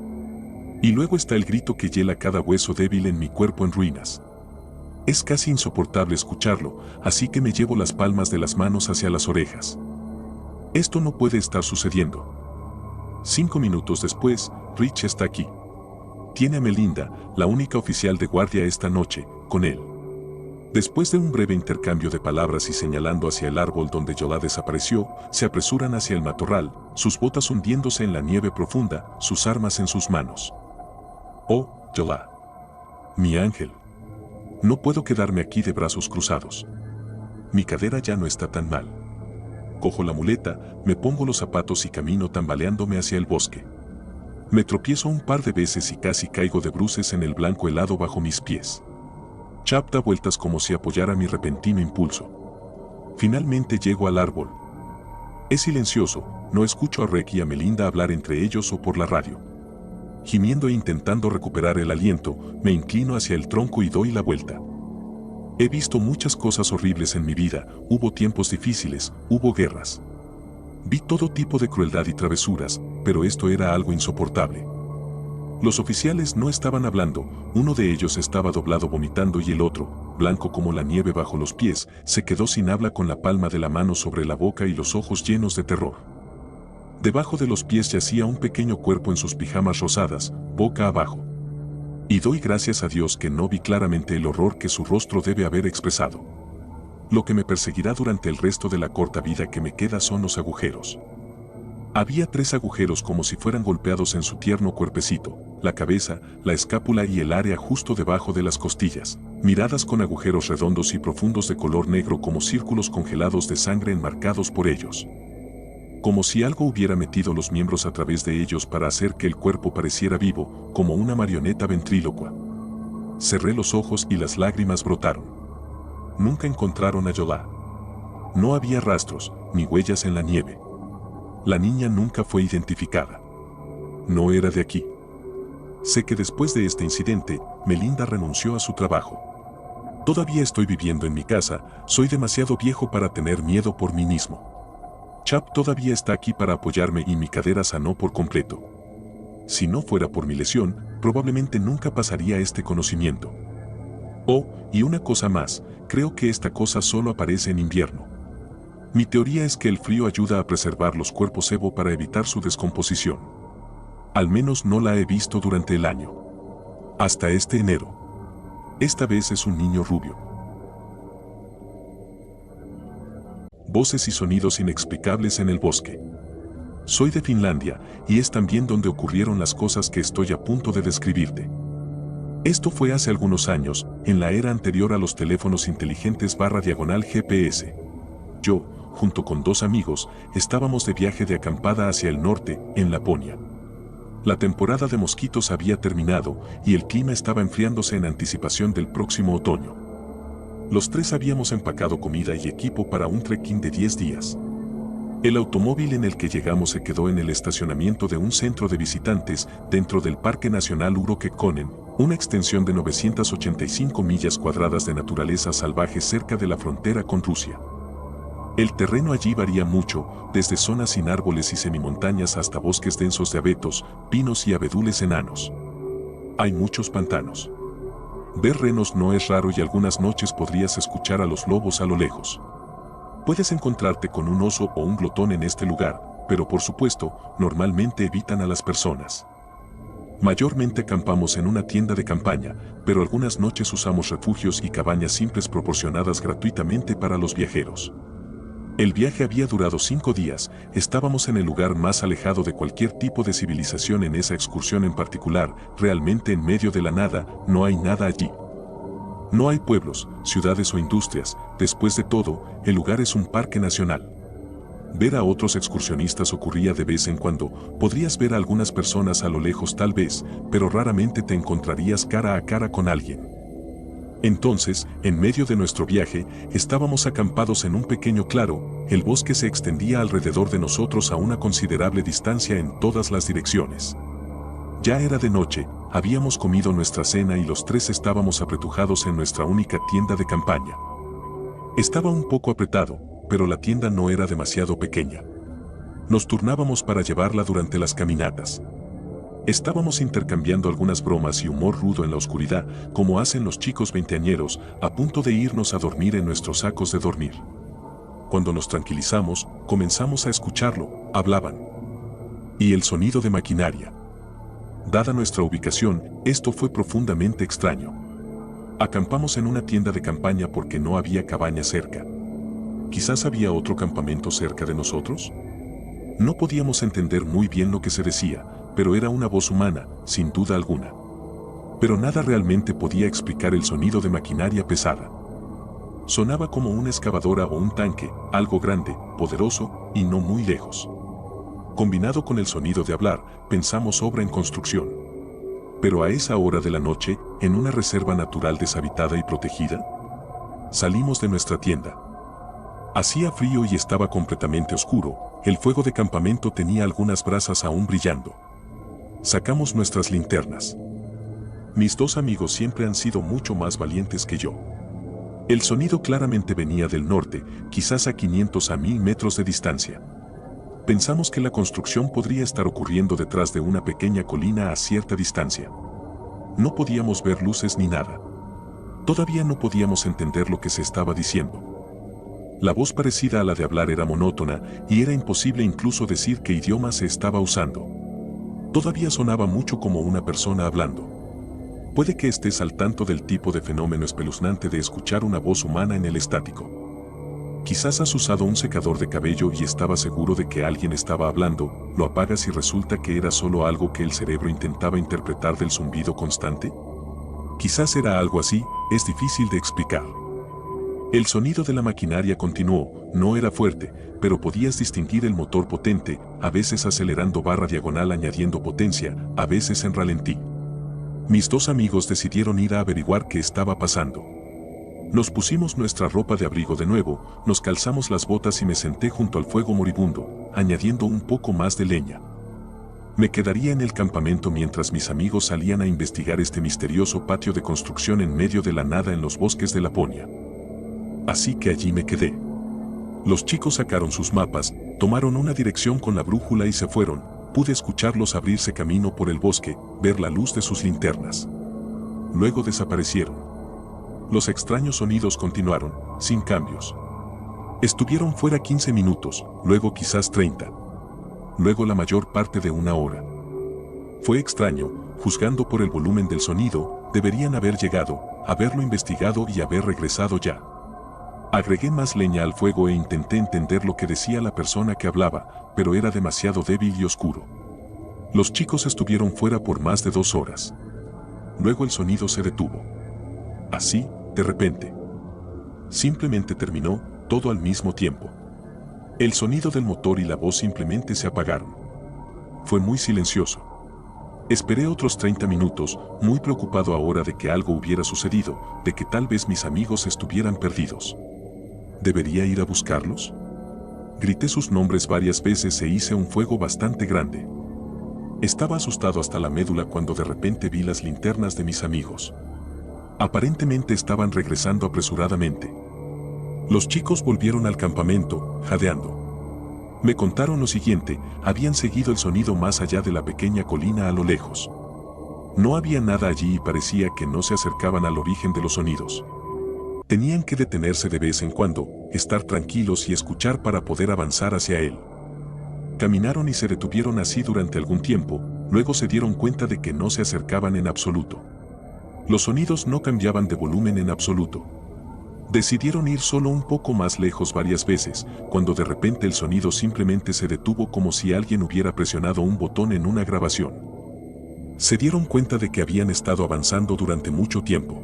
Y luego está el grito que hiela cada hueso débil en mi cuerpo en ruinas. Es casi insoportable escucharlo, así que me llevo las palmas de las manos hacia las orejas. Esto no puede estar sucediendo. 5 minutos después, Rich está aquí. Tiene a Melinda, la única oficial de guardia esta noche, con él. Después de un breve intercambio de palabras y señalando hacia el árbol donde Yola desapareció, se apresuran hacia el matorral, sus botas hundiéndose en la nieve profunda, sus armas en sus manos. Oh, Yola. Mi ángel. No puedo quedarme aquí de brazos cruzados. Mi cadera ya no está tan mal. Cojo la muleta, me pongo los zapatos y camino tambaleándome hacia el bosque. Me tropiezo un par de veces y casi caigo de bruces en el blanco helado bajo mis pies. Chap da vueltas como si apoyara mi repentino impulso. Finalmente llego al árbol. Es silencioso, no escucho a Rec y a Melinda hablar entre ellos o por la radio. Gimiendo e intentando recuperar el aliento, me inclino hacia el tronco y doy la vuelta. He visto muchas cosas horribles en mi vida, hubo tiempos difíciles, hubo guerras. Vi todo tipo de crueldad y travesuras, pero esto era algo insoportable. Los oficiales no estaban hablando, uno de ellos estaba doblado vomitando y el otro, blanco como la nieve bajo los pies, se quedó sin habla con la palma de la mano sobre la boca y los ojos llenos de terror. Debajo de los pies yacía un pequeño cuerpo en sus pijamas rosadas, boca abajo. Y doy gracias a Dios que no vi claramente el horror que su rostro debe haber expresado. Lo que me perseguirá durante el resto de la corta vida que me queda son los agujeros. Había 3 agujeros como si fueran golpeados en su tierno cuerpecito, la cabeza, la escápula y el área justo debajo de las costillas, miradas con agujeros redondos y profundos de color negro como círculos congelados de sangre enmarcados por ellos. Como si algo hubiera metido los miembros a través de ellos para hacer que el cuerpo pareciera vivo, como una marioneta ventrílocua. Cerré los ojos y las lágrimas brotaron. Nunca encontraron a Yola. No había rastros, ni huellas en la nieve. La niña nunca fue identificada. No era de aquí. Sé que después de este incidente, Melinda renunció a su trabajo. Todavía estoy viviendo en mi casa, soy demasiado viejo para tener miedo por mí mismo. Chap todavía está aquí para apoyarme y mi cadera sanó por completo. Si no fuera por mi lesión, probablemente nunca pasaría este conocimiento. Oh, y una cosa más, creo que esta cosa solo aparece en invierno. Mi teoría es que el frío ayuda a preservar los cuerpos Evo para evitar su descomposición. Al menos no la he visto durante el año. Hasta este enero. Esta vez es un niño rubio. Voces y sonidos inexplicables en el bosque. Soy de Finlandia, y es también donde ocurrieron las cosas que estoy a punto de describirte. Esto fue hace algunos años, en la era anterior a los teléfonos inteligentes /GPS. Yo, junto con 2 amigos, estábamos de viaje de acampada hacia el norte, en Laponia. La temporada de mosquitos había terminado y el clima estaba enfriándose en anticipación del próximo otoño. Los 3 habíamos empacado comida y equipo para un trekking de 10 días. El automóvil en el que llegamos se quedó en el estacionamiento de un centro de visitantes dentro del Parque Nacional Urho-Kekkonen, una extensión de 985 millas cuadradas de naturaleza salvaje cerca de la frontera con Rusia. El terreno allí varía mucho, desde zonas sin árboles y semimontañas hasta bosques densos de abetos, pinos y abedules enanos. Hay muchos pantanos. Ver renos no es raro y algunas noches podrías escuchar a los lobos a lo lejos. Puedes encontrarte con un oso o un glotón en este lugar, pero por supuesto, normalmente evitan a las personas. Mayormente acampamos en una tienda de campaña, pero algunas noches usamos refugios y cabañas simples proporcionadas gratuitamente para los viajeros. El viaje había durado 5 días, estábamos en el lugar más alejado de cualquier tipo de civilización en esa excursión en particular, realmente en medio de la nada, no hay nada allí. No hay pueblos, ciudades o industrias, después de todo, el lugar es un parque nacional. Ver a otros excursionistas ocurría de vez en cuando, podrías ver a algunas personas a lo lejos tal vez, pero raramente te encontrarías cara a cara con alguien. Entonces, en medio de nuestro viaje, estábamos acampados en un pequeño claro, el bosque se extendía alrededor de nosotros a una considerable distancia en todas las direcciones. Ya era de noche, habíamos comido nuestra cena y los 3 estábamos apretujados en nuestra única tienda de campaña. Estaba un poco apretado, pero la tienda no era demasiado pequeña. Nos turnábamos para llevarla durante las caminatas. Estábamos intercambiando algunas bromas y humor rudo en la oscuridad, como hacen los chicos veinteañeros, a punto de irnos a dormir en nuestros sacos de dormir. Cuando nos tranquilizamos, comenzamos a escucharlo, hablaban. Y el sonido de maquinaria. Dada nuestra ubicación, esto fue profundamente extraño. Acampamos en una tienda de campaña porque no había cabaña cerca. ¿Quizás había otro campamento cerca de nosotros? No podíamos entender muy bien lo que se decía, pero era una voz humana, sin duda alguna. Pero nada realmente podía explicar el sonido de maquinaria pesada. Sonaba como una excavadora o un tanque, algo grande, poderoso y no muy lejos. Combinado con el sonido de hablar, pensamos obra en construcción. Pero a esa hora de la noche, en una reserva natural deshabitada y protegida, salimos de nuestra tienda. Hacía frío y estaba completamente oscuro, el fuego de campamento tenía algunas brasas aún brillando. Sacamos nuestras linternas. Mis dos amigos siempre han sido mucho más valientes que yo. El sonido claramente venía del norte, quizás a 500 a 1000 metros de distancia. Pensamos que la construcción podría estar ocurriendo detrás de una pequeña colina a cierta distancia. No podíamos ver luces ni nada. Todavía no podíamos entender lo que se estaba diciendo. La voz parecida a la de hablar era monótona y era imposible incluso decir qué idioma se estaba usando. Todavía sonaba mucho como una persona hablando. Puede que estés al tanto del tipo de fenómeno espeluznante de escuchar una voz humana en el estático. Quizás has usado un secador de cabello y estabas seguro de que alguien estaba hablando, lo apagas y resulta que era solo algo que el cerebro intentaba interpretar del zumbido constante. Quizás era algo así, es difícil de explicar. El sonido de la maquinaria continuó, no era fuerte, pero podías distinguir el motor potente, a veces acelerando barra diagonal añadiendo potencia, a veces en ralentí. Mis dos amigos decidieron ir a averiguar qué estaba pasando. Nos pusimos nuestra ropa de abrigo de nuevo, nos calzamos las botas y me senté junto al fuego moribundo, añadiendo un poco más de leña. Me quedaría en el campamento mientras mis amigos salían a investigar este misterioso patio de construcción en medio de la nada en los bosques de Laponia. Así que allí me quedé. Los chicos sacaron sus mapas, tomaron una dirección con la brújula y se fueron. Pude escucharlos abrirse camino por el bosque, ver la luz de sus linternas. Luego desaparecieron. Los extraños sonidos continuaron, sin cambios. Estuvieron fuera 15 minutos, luego quizás 30. Luego la mayor parte de una hora. Fue extraño, juzgando por el volumen del sonido, deberían haber llegado, haberlo investigado y haber regresado ya. Agregué más leña al fuego e intenté entender lo que decía la persona que hablaba, pero era demasiado débil y oscuro. Los chicos estuvieron fuera por más de 2 horas. Luego el sonido se detuvo. Así, de repente. Simplemente terminó, todo al mismo tiempo. El sonido del motor y la voz simplemente se apagaron. Fue muy silencioso. Esperé otros 30 minutos, muy preocupado ahora de que algo hubiera sucedido, de que tal vez mis amigos estuvieran perdidos. ¿Debería ir a buscarlos? Grité sus nombres varias veces e hice un fuego bastante grande. Estaba asustado hasta la médula cuando de repente vi las linternas de mis amigos. Aparentemente estaban regresando apresuradamente. Los chicos volvieron al campamento, jadeando. Me contaron lo siguiente, habían seguido el sonido más allá de la pequeña colina a lo lejos. No había nada allí y parecía que no se acercaban al origen de los sonidos. Tenían que detenerse de vez en cuando, estar tranquilos y escuchar para poder avanzar hacia él. Caminaron y se detuvieron así durante algún tiempo, luego se dieron cuenta de que no se acercaban en absoluto. Los sonidos no cambiaban de volumen en absoluto. Decidieron ir solo un poco más lejos varias veces, cuando de repente el sonido simplemente se detuvo como si alguien hubiera presionado un botón en una grabación. Se dieron cuenta de que habían estado avanzando durante mucho tiempo.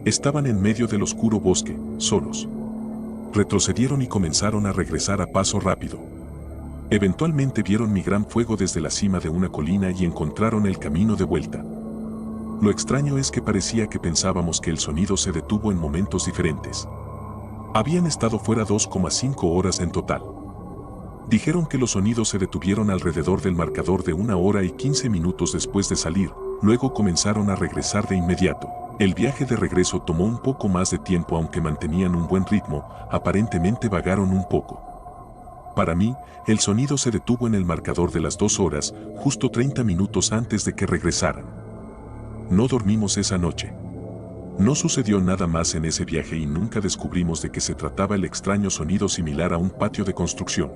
Estaban en medio del oscuro bosque, solos. Retrocedieron y comenzaron a regresar a paso rápido. Eventualmente vieron mi gran fuego desde la cima de una colina y encontraron el camino de vuelta. Lo extraño es que parecía que pensábamos que el sonido se detuvo en momentos diferentes. Habían estado fuera 2,5 horas en total. Dijeron que los sonidos se detuvieron alrededor del marcador de 1 hora y 15 minutos después de salir, luego comenzaron a regresar de inmediato. El viaje de regreso tomó un poco más de tiempo aunque mantenían un buen ritmo, aparentemente vagaron un poco. Para mí, el sonido se detuvo en el marcador de las 2 horas, justo 30 minutos antes de que regresaran. No dormimos esa noche. No sucedió nada más en ese viaje y nunca descubrimos de qué se trataba el extraño sonido similar a un patio de construcción.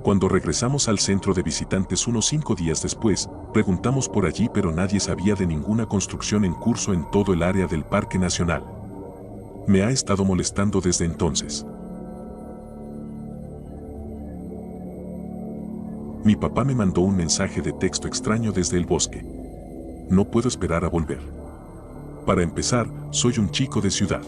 Cuando regresamos al centro de visitantes unos 5 días después, preguntamos por allí pero nadie sabía de ninguna construcción en curso en todo el área del Parque Nacional. Me ha estado molestando desde entonces. Mi papá me mandó un mensaje de texto extraño desde el bosque. No puedo esperar a volver. Para empezar, soy un chico de ciudad.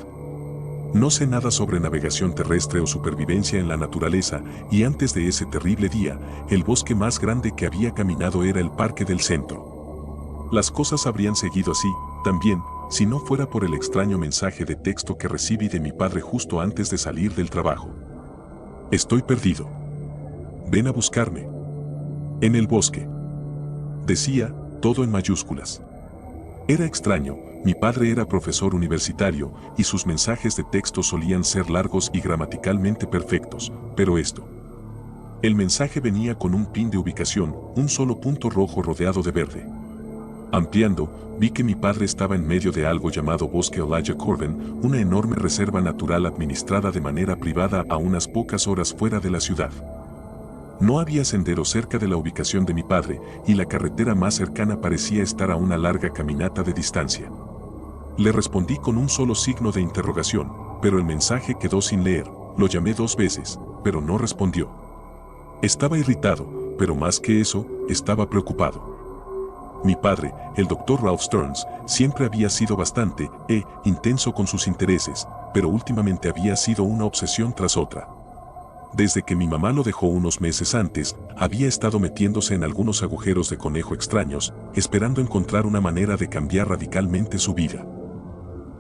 No sé nada sobre navegación terrestre o supervivencia en la naturaleza, y antes de ese terrible día, el bosque más grande que había caminado era el parque del centro. Las cosas habrían seguido así, también, si no fuera por el extraño mensaje de texto que recibí de mi padre justo antes de salir del trabajo. Estoy perdido. Ven a buscarme. En el bosque. Decía, todo en mayúsculas. Era extraño, mi padre era profesor universitario y sus mensajes de texto solían ser largos y gramaticalmente perfectos, pero esto. El mensaje venía con un pin de ubicación, un solo punto rojo rodeado de verde. Ampliando, vi que mi padre estaba en medio de algo llamado Bosque Elijah Corben, una enorme reserva natural administrada de manera privada a unas pocas horas fuera de la ciudad. No había sendero cerca de la ubicación de mi padre, y la carretera más cercana parecía estar a una larga caminata de distancia. Le respondí con un solo signo de interrogación, pero el mensaje quedó sin leer. Lo llamé 2 veces, pero no respondió. Estaba irritado, pero más que eso, estaba preocupado. Mi padre, el Dr. Ralph Stearns, siempre había sido bastante intenso con sus intereses, pero últimamente había sido una obsesión tras otra. Desde que mi mamá lo dejó unos meses antes, había estado metiéndose en algunos agujeros de conejo extraños, esperando encontrar una manera de cambiar radicalmente su vida.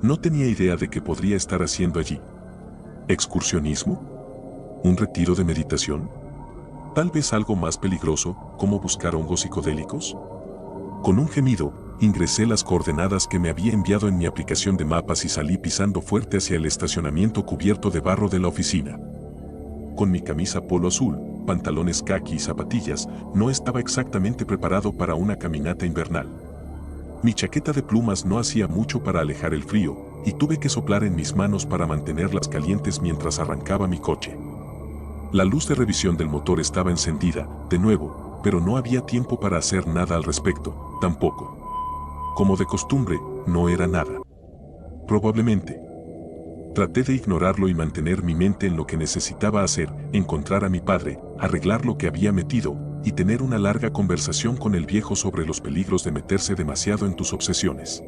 No tenía idea de qué podría estar haciendo allí. ¿Excursionismo? ¿Un retiro de meditación? ¿Tal vez algo más peligroso, como buscar hongos psicodélicos? Con un gemido, ingresé las coordenadas que me había enviado en mi aplicación de mapas y salí pisando fuerte hacia el estacionamiento cubierto de barro de la oficina. Con mi camisa polo azul, pantalones caqui y zapatillas, no estaba exactamente preparado para una caminata invernal. Mi chaqueta de plumas no hacía mucho para alejar el frío, y tuve que soplar en mis manos para mantenerlas calientes mientras arrancaba mi coche. La luz de revisión del motor estaba encendida, de nuevo, pero no había tiempo para hacer nada al respecto, tampoco. Como de costumbre, no era nada. Probablemente. Traté de ignorarlo y mantener mi mente en lo que necesitaba hacer, encontrar a mi padre, arreglar lo que había metido, y tener una larga conversación con el viejo sobre los peligros de meterse demasiado en tus obsesiones.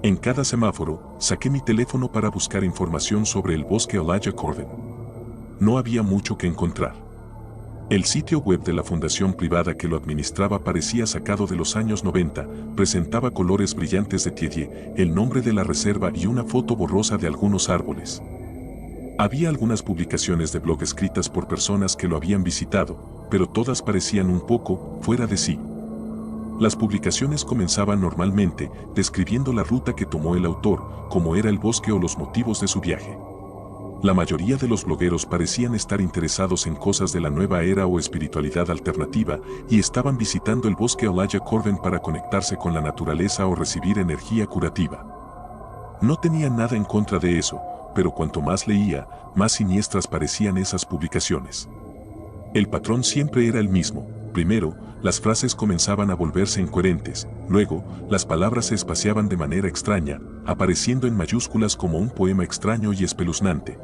En cada semáforo, saqué mi teléfono para buscar información sobre el bosque Elijah Corben. No había mucho que encontrar. El sitio web de la fundación privada que lo administraba parecía sacado de los años 90, presentaba colores brillantes de Tiedje, el nombre de la reserva y una foto borrosa de algunos árboles. Había algunas publicaciones de blog escritas por personas que lo habían visitado, pero todas parecían un poco fuera de sí. Las publicaciones comenzaban normalmente, describiendo la ruta que tomó el autor, cómo era el bosque o los motivos de su viaje. La mayoría de los blogueros parecían estar interesados en cosas de la nueva era o espiritualidad alternativa y estaban visitando el bosque Elijah Corben para conectarse con la naturaleza o recibir energía curativa. No tenía nada en contra de eso, pero cuanto más leía, más siniestras parecían esas publicaciones. El patrón siempre era el mismo. Primero, las frases comenzaban a volverse incoherentes, luego, las palabras se espaciaban de manera extraña, apareciendo en mayúsculas como un poema extraño y espeluznante.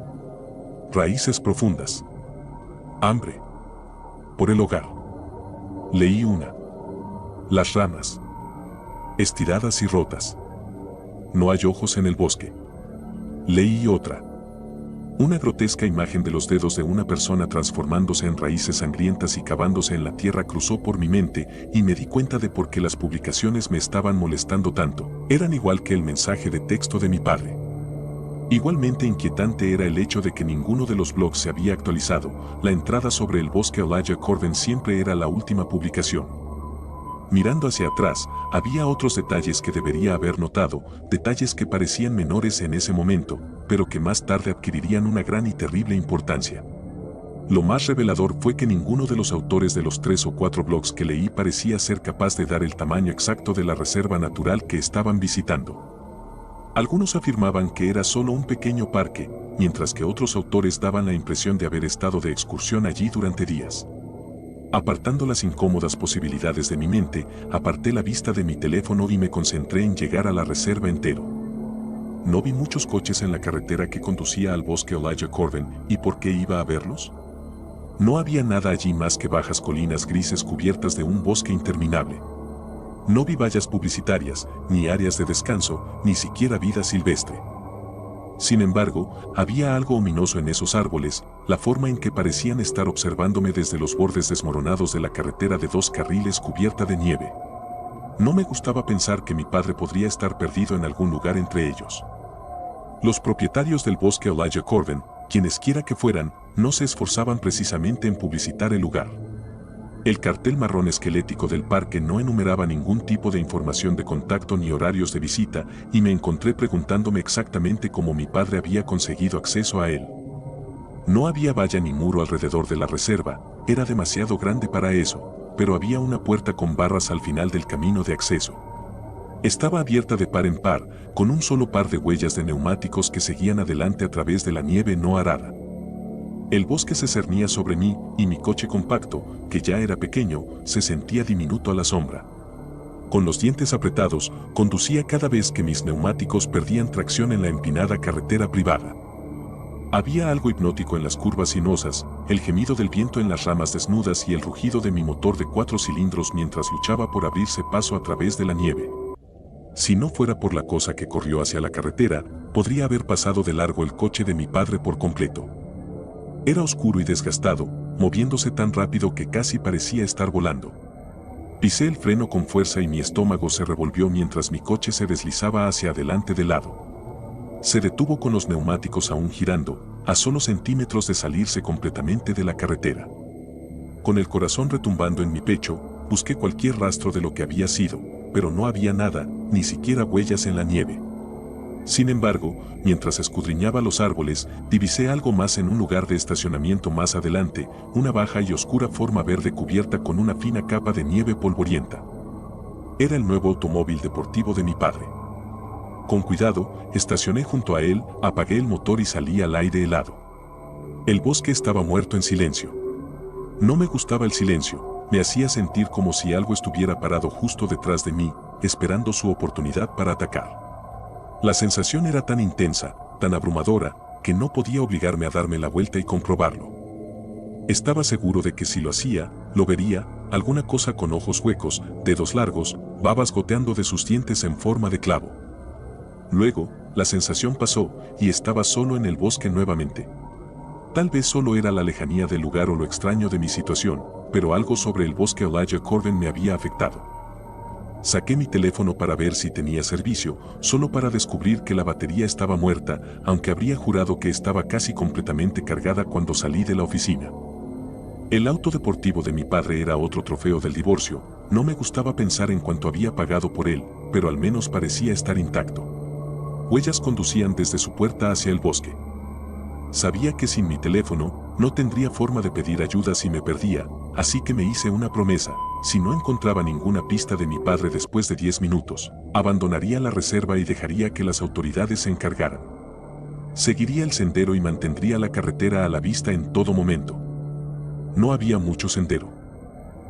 Raíces profundas. Hambre. Por el hogar. Leí una. Las ramas. Estiradas y rotas. No hay ojos en el bosque. Leí otra. Una grotesca imagen de los dedos de una persona transformándose en raíces sangrientas y cavándose en la tierra cruzó por mi mente y me di cuenta de por qué las publicaciones me estaban molestando tanto. Eran igual que el mensaje de texto de mi padre. Igualmente inquietante era el hecho de que ninguno de los blogs se había actualizado. La entrada sobre el bosque Elijah Corben siempre era la última publicación. Mirando hacia atrás, había otros detalles que debería haber notado, detalles que parecían menores en ese momento, pero que más tarde adquirirían una gran y terrible importancia. Lo más revelador fue que ninguno de los autores de los 3 o 4 blogs que leí parecía ser capaz de dar el tamaño exacto de la reserva natural que estaban visitando. Algunos afirmaban que era solo un pequeño parque, mientras que otros autores daban la impresión de haber estado de excursión allí durante días. Apartando las incómodas posibilidades de mi mente, aparté la vista de mi teléfono y me concentré en llegar a la reserva entero. No vi muchos coches en la carretera que conducía al bosque Elijah Corben, ¿y por qué iba a verlos? No había nada allí más que bajas colinas grises cubiertas de un bosque interminable. No vi vallas publicitarias, ni áreas de descanso, ni siquiera vida silvestre. Sin embargo, había algo ominoso en esos árboles, la forma en que parecían estar observándome desde los bordes desmoronados de la carretera de 2 carriles cubierta de nieve. No me gustaba pensar que mi padre podría estar perdido en algún lugar entre ellos. Los propietarios del bosque Elijah Corben, quienes quiera que fueran, no se esforzaban precisamente en publicitar el lugar. El cartel marrón esquelético del parque no enumeraba ningún tipo de información de contacto ni horarios de visita, y me encontré preguntándome exactamente cómo mi padre había conseguido acceso a él. No había valla ni muro alrededor de la reserva, era demasiado grande para eso, pero había una puerta con barras al final del camino de acceso. Estaba abierta de par en par, con un solo par de huellas de neumáticos que seguían adelante a través de la nieve no arada. El bosque se cernía sobre mí y mi coche compacto, que ya era pequeño, se sentía diminuto a la sombra. Con los dientes apretados, conducía cada vez que mis neumáticos perdían tracción en la empinada carretera privada. Había algo hipnótico en las curvas sinuosas, el gemido del viento en las ramas desnudas y el rugido de mi motor de 4 cilindros mientras luchaba por abrirse paso a través de la nieve. Si no fuera por la cosa que corrió hacia la carretera, podría haber pasado de largo el coche de mi padre por completo. Era oscuro y desgastado, moviéndose tan rápido que casi parecía estar volando. Pisé el freno con fuerza y mi estómago se revolvió mientras mi coche se deslizaba hacia adelante de lado. Se detuvo con los neumáticos aún girando, a solo centímetros de salirse completamente de la carretera. Con el corazón retumbando en mi pecho, busqué cualquier rastro de lo que había sido, pero no había nada, ni siquiera huellas en la nieve. Sin embargo, mientras escudriñaba los árboles, divisé algo más en un lugar de estacionamiento más adelante, una baja y oscura forma verde cubierta con una fina capa de nieve polvorienta. Era el nuevo automóvil deportivo de mi padre. Con cuidado, estacioné junto a él, apagué el motor y salí al aire helado. El bosque estaba muerto en silencio. No me gustaba el silencio, me hacía sentir como si algo estuviera parado justo detrás de mí, esperando su oportunidad para atacar. La sensación era tan intensa, tan abrumadora, que no podía obligarme a darme la vuelta y comprobarlo. Estaba seguro de que si lo hacía, lo vería, alguna cosa con ojos huecos, dedos largos, babas goteando de sus dientes en forma de clavo. Luego, la sensación pasó, y estaba solo en el bosque nuevamente. Tal vez solo era la lejanía del lugar o lo extraño de mi situación, pero algo sobre el bosque Elijah Corben me había afectado. Saqué mi teléfono para ver si tenía servicio, solo para descubrir que la batería estaba muerta, aunque habría jurado que estaba casi completamente cargada cuando salí de la oficina. El auto deportivo de mi padre era otro trofeo del divorcio, no me gustaba pensar en cuánto había pagado por él, pero al menos parecía estar intacto. Huellas conducían desde su puerta hacia el bosque. Sabía que sin mi teléfono, no tendría forma de pedir ayuda si me perdía, así que me hice una promesa: si no encontraba ninguna pista de mi padre después de 10 minutos, abandonaría la reserva y dejaría que las autoridades se encargaran. Seguiría el sendero y mantendría la carretera a la vista en todo momento. No había mucho sendero.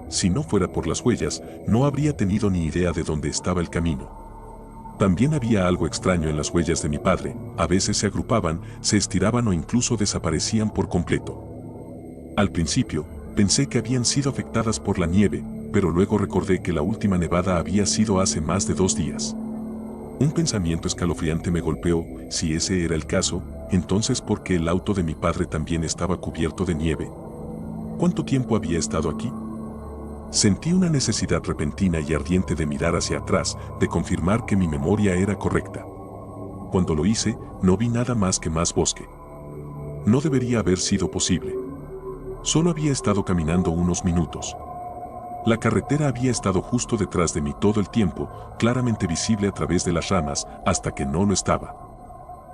Si no fuera por las huellas, no habría tenido ni idea de dónde estaba el camino. También había algo extraño en las huellas de mi padre, a veces se agrupaban, se estiraban o incluso desaparecían por completo. Al principio, pensé que habían sido afectadas por la nieve, pero luego recordé que la última nevada había sido hace más de 2 días. Un pensamiento escalofriante me golpeó: si ese era el caso, entonces ¿por qué el auto de mi padre también estaba cubierto de nieve? ¿Cuánto tiempo había estado aquí? Sentí una necesidad repentina y ardiente de mirar hacia atrás, de confirmar que mi memoria era correcta. Cuando lo hice, no vi nada más que más bosque. No debería haber sido posible. Solo había estado caminando unos minutos. La carretera había estado justo detrás de mí todo el tiempo, claramente visible a través de las ramas, hasta que no lo estaba.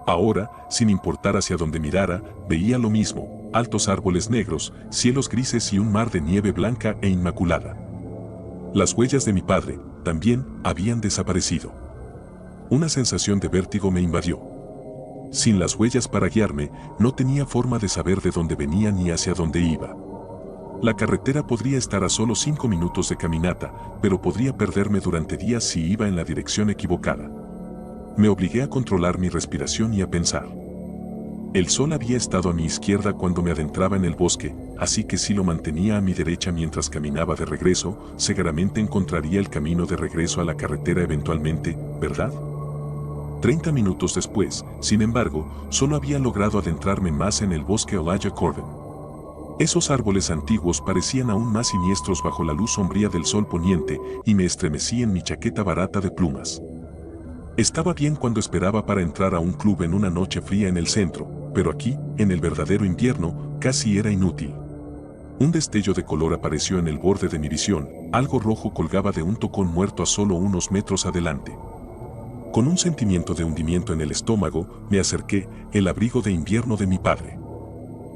Ahora, sin importar hacia dónde mirara, veía lo mismo: altos árboles negros, cielos grises y un mar de nieve blanca e inmaculada. Las huellas de mi padre, también, habían desaparecido. Una sensación de vértigo me invadió. Sin las huellas para guiarme, no tenía forma de saber de dónde venía ni hacia dónde iba. La carretera podría estar a solo 5 minutos de caminata, pero podría perderme durante días si iba en la dirección equivocada. Me obligué a controlar mi respiración y a pensar. El sol había estado a mi izquierda cuando me adentraba en el bosque, así que si lo mantenía a mi derecha mientras caminaba de regreso, seguramente encontraría el camino de regreso a la carretera eventualmente, ¿verdad? 30 minutos después, sin embargo, solo había logrado adentrarme más en el bosque Elijah Corben. Esos árboles antiguos parecían aún más siniestros bajo la luz sombría del sol poniente y me estremecí en mi chaqueta barata de plumas. Estaba bien cuando esperaba para entrar a un club en una noche fría en el centro, pero aquí, en el verdadero invierno, casi era inútil. Un destello de color apareció en el borde de mi visión, algo rojo colgaba de un tocón muerto a solo unos metros adelante. Con un sentimiento de hundimiento en el estómago, me acerqué, el abrigo de invierno de mi padre.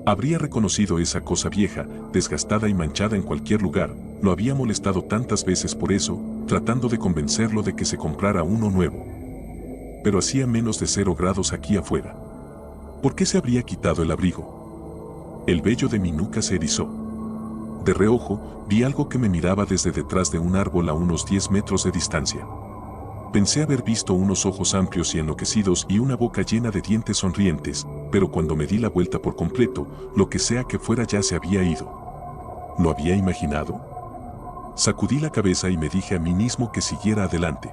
Habría reconocido esa cosa vieja, desgastada y manchada en cualquier lugar, lo había molestado tantas veces por eso, tratando de convencerlo de que se comprara uno nuevo. Pero hacía menos de 0 grados aquí afuera. ¿Por qué se habría quitado el abrigo? El vello de mi nuca se erizó. De reojo, vi algo que me miraba desde detrás de un árbol a unos 10 metros de distancia. Pensé haber visto unos ojos amplios y enloquecidos y una boca llena de dientes sonrientes, pero cuando me di la vuelta por completo, lo que sea que fuera ya se había ido. ¿Lo había imaginado? Sacudí la cabeza y me dije a mí mismo que siguiera adelante.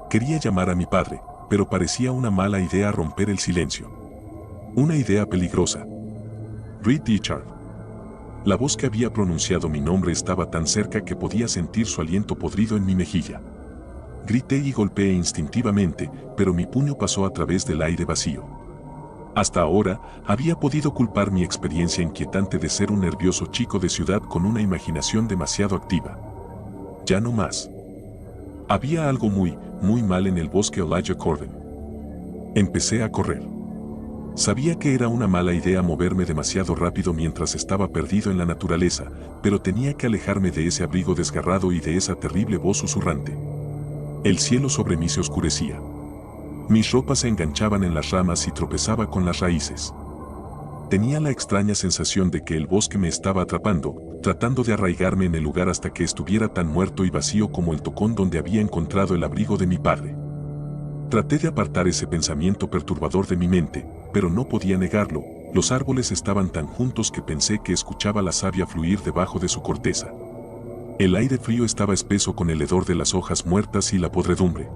Quería llamar a mi padre, pero parecía una mala idea romper el silencio. Una idea peligrosa. Reed Richard. La voz que había pronunciado mi nombre estaba tan cerca que podía sentir su aliento podrido en mi mejilla. Grité y golpeé instintivamente, pero mi puño pasó a través del aire vacío. Hasta ahora, había podido culpar mi experiencia inquietante de ser un nervioso chico de ciudad con una imaginación demasiado activa. Ya no más. Había algo muy mal en el bosque Elijah Corden. Empecé a correr. Sabía que era una mala idea moverme demasiado rápido mientras estaba perdido en la naturaleza, pero tenía que alejarme de ese abrigo desgarrado y de esa terrible voz susurrante. El cielo sobre mí se oscurecía. Mis ropas se enganchaban en las ramas y tropezaba con las raíces. Tenía la extraña sensación de que el bosque me estaba atrapando, tratando de arraigarme en el lugar hasta que estuviera tan muerto y vacío como el tocón donde había encontrado el abrigo de mi padre. Traté de apartar ese pensamiento perturbador de mi mente, pero no podía negarlo, los árboles estaban tan juntos que pensé que escuchaba la savia fluir debajo de su corteza. El aire frío estaba espeso con el hedor de las hojas muertas y la podredumbre.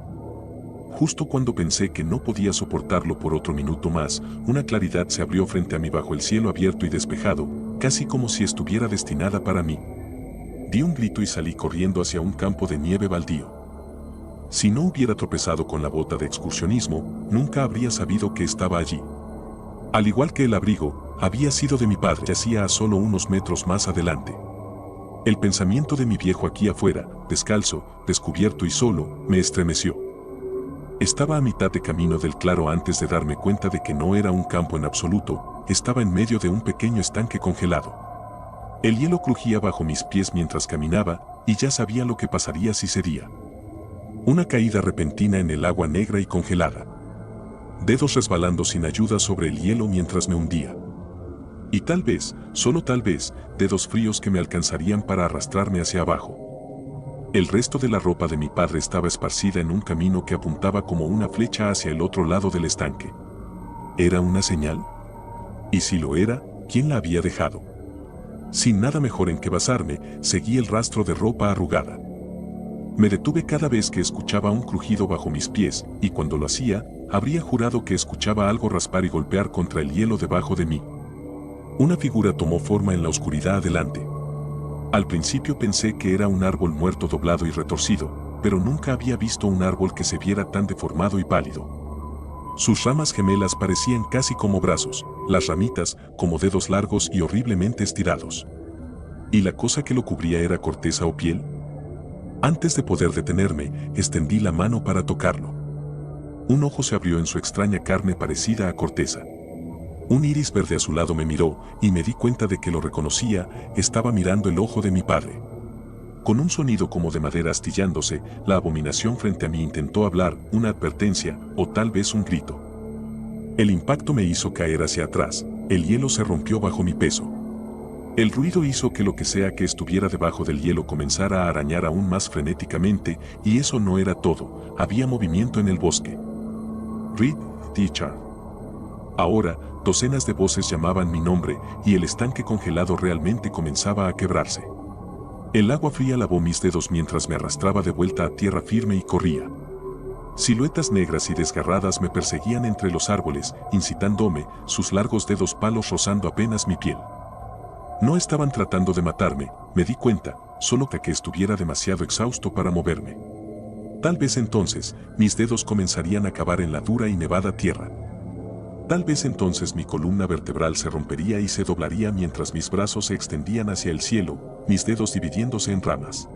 Justo cuando pensé que no podía soportarlo por otro minuto más, una claridad se abrió frente a mí bajo el cielo abierto y despejado, casi como si estuviera destinada para mí. Di un grito y salí corriendo hacia un campo de nieve baldío. Si no hubiera tropezado con la bota de excursionismo, nunca habría sabido que estaba allí. Al igual que el abrigo, había sido de mi padre, yacía a solo unos metros más adelante. El pensamiento de mi viejo aquí afuera, descalzo, descubierto y solo, me estremeció. Estaba a mitad de camino del claro antes de darme cuenta de que no era un campo en absoluto, estaba en medio de un pequeño estanque congelado. El hielo crujía bajo mis pies mientras caminaba, y ya sabía lo que pasaría si cedía. Una caída repentina en el agua negra y congelada. Dedos resbalando sin ayuda sobre el hielo mientras me hundía. Y tal vez, solo tal vez, dedos fríos que me alcanzarían para arrastrarme hacia abajo. El resto de la ropa de mi padre estaba esparcida en un camino que apuntaba como una flecha hacia el otro lado del estanque. ¿Era una señal? Y si lo era, ¿quién la había dejado? Sin nada mejor en que basarme, seguí el rastro de ropa arrugada. Me detuve cada vez que escuchaba un crujido bajo mis pies, y cuando lo hacía, habría jurado que escuchaba algo raspar y golpear contra el hielo debajo de mí. Una figura tomó forma en la oscuridad adelante. Al principio pensé que era un árbol muerto doblado y retorcido, pero nunca había visto un árbol que se viera tan deformado y pálido. Sus ramas gemelas parecían casi como brazos, las ramitas como dedos largos y horriblemente estirados. ¿Y la cosa que lo cubría era corteza o piel? Antes de poder detenerme, extendí la mano para tocarlo. Un ojo se abrió en su extraña carne parecida a corteza. Un iris verde azulado me miró, y me di cuenta de que lo reconocía, estaba mirando el ojo de mi padre. Con un sonido como de madera astillándose, la abominación frente a mí intentó hablar, una advertencia, o tal vez un grito. El impacto me hizo caer hacia atrás, el hielo se rompió bajo mi peso. El ruido hizo que lo que sea que estuviera debajo del hielo comenzara a arañar aún más frenéticamente, y eso no era todo, había movimiento en el bosque. Reed Richard. Ahora, docenas de voces llamaban mi nombre, y el estanque congelado realmente comenzaba a quebrarse. El agua fría lavó mis dedos mientras me arrastraba de vuelta a tierra firme y corría. Siluetas negras y desgarradas me perseguían entre los árboles, incitándome, sus largos dedos palos rozando apenas mi piel. No estaban tratando de matarme, me di cuenta, solo que estuviera demasiado exhausto para moverme. Tal vez entonces, mis dedos comenzarían a cavar en la dura y nevada tierra. Tal vez entonces mi columna vertebral se rompería y se doblaría mientras mis brazos se extendían hacia el cielo, mis dedos dividiéndose en ramas.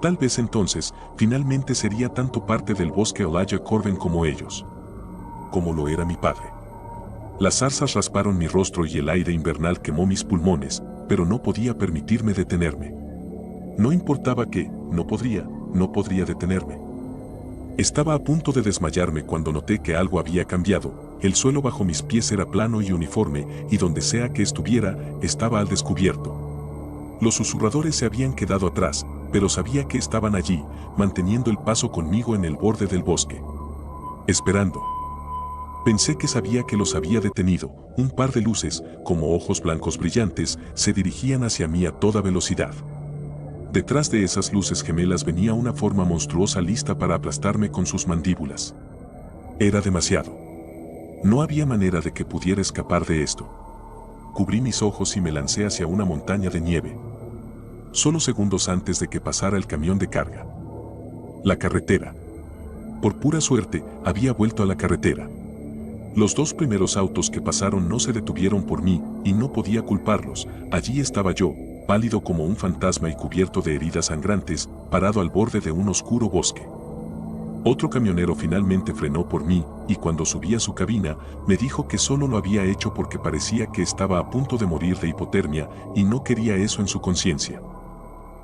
Tal vez entonces, finalmente sería tanto parte del bosque Elijah Corden como ellos. Como lo era mi padre. Las zarzas rasparon mi rostro y el aire invernal quemó mis pulmones, pero no podía permitirme detenerme. No importaba que, no podría detenerme. Estaba a punto de desmayarme cuando noté que algo había cambiado. El suelo bajo mis pies era plano y uniforme, y donde sea que estuviera, estaba al descubierto. Los susurradores se habían quedado atrás, pero sabía que estaban allí, manteniendo el paso conmigo en el borde del bosque. Esperando. Pensé que sabía que los había detenido. Un par de luces, como ojos blancos brillantes, se dirigían hacia mí a toda velocidad. Detrás de esas luces gemelas venía una forma monstruosa lista para aplastarme con sus mandíbulas. Era demasiado. No había manera de que pudiera escapar de esto. Cubrí mis ojos y me lancé hacia una montaña de nieve. Solo segundos antes de que pasara el camión de carga. La carretera. Por pura suerte, había vuelto a la carretera. Los dos primeros autos que pasaron no se detuvieron por mí, y no podía culparlos. Allí estaba yo, pálido como un fantasma y cubierto de heridas sangrantes, parado al borde de un oscuro bosque. Otro camionero finalmente frenó por mí, y cuando subí a su cabina, me dijo que solo lo había hecho porque parecía que estaba a punto de morir de hipotermia, y no quería eso en su conciencia.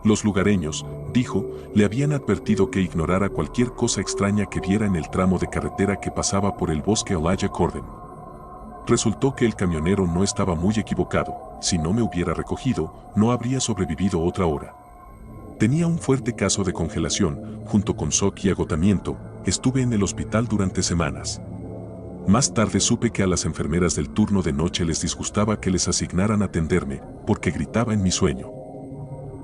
Los lugareños, dijo, le habían advertido que ignorara cualquier cosa extraña que viera en el tramo de carretera que pasaba por el bosque Elijah Corden. Resultó que el camionero no estaba muy equivocado. Si no me hubiera recogido, no habría sobrevivido otra hora. Tenía un fuerte caso de congelación, junto con shock y agotamiento. Estuve en el hospital durante semanas. Más tarde supe que a las enfermeras del turno de noche les disgustaba que les asignaran atenderme, porque gritaba en mi sueño.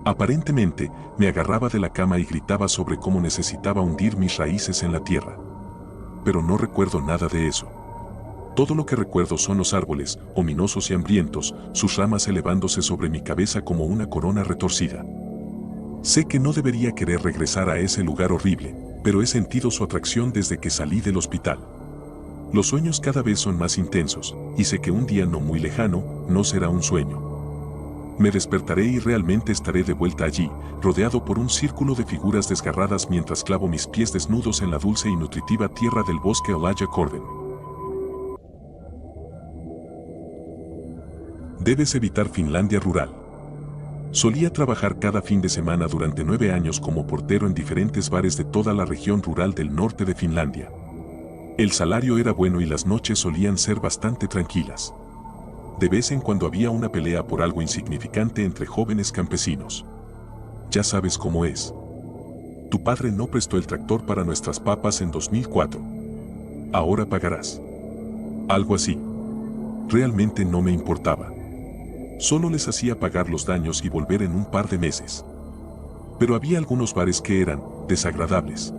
Aparentemente, me agarraba de la cama y gritaba sobre cómo necesitaba hundir mis raíces en la tierra. Pero no recuerdo nada de eso. Todo lo que recuerdo son los árboles, ominosos y hambrientos, sus ramas elevándose sobre mi cabeza como una corona retorcida. Sé que no debería querer regresar a ese lugar horrible, pero he sentido su atracción desde que salí del hospital. Los sueños cada vez son más intensos, y sé que un día no muy lejano, no será un sueño. Me despertaré y realmente estaré de vuelta allí, rodeado por un círculo de figuras desgarradas mientras clavo mis pies desnudos en la dulce y nutritiva tierra del bosque Elijah Corden. Debes evitar Finlandia rural. Solía trabajar cada fin de semana durante 9 años como portero en diferentes bares de toda la región rural del norte de Finlandia. El salario era bueno y las noches solían ser bastante tranquilas. De vez en cuando había una pelea por algo insignificante entre jóvenes campesinos. Ya sabes cómo es. Tu padre no prestó el tractor para nuestras papas en 2004. Ahora pagarás. Algo así. Realmente no me importaba. Solo les hacía pagar los daños y volver en un par de meses. Pero había algunos bares que eran desagradables.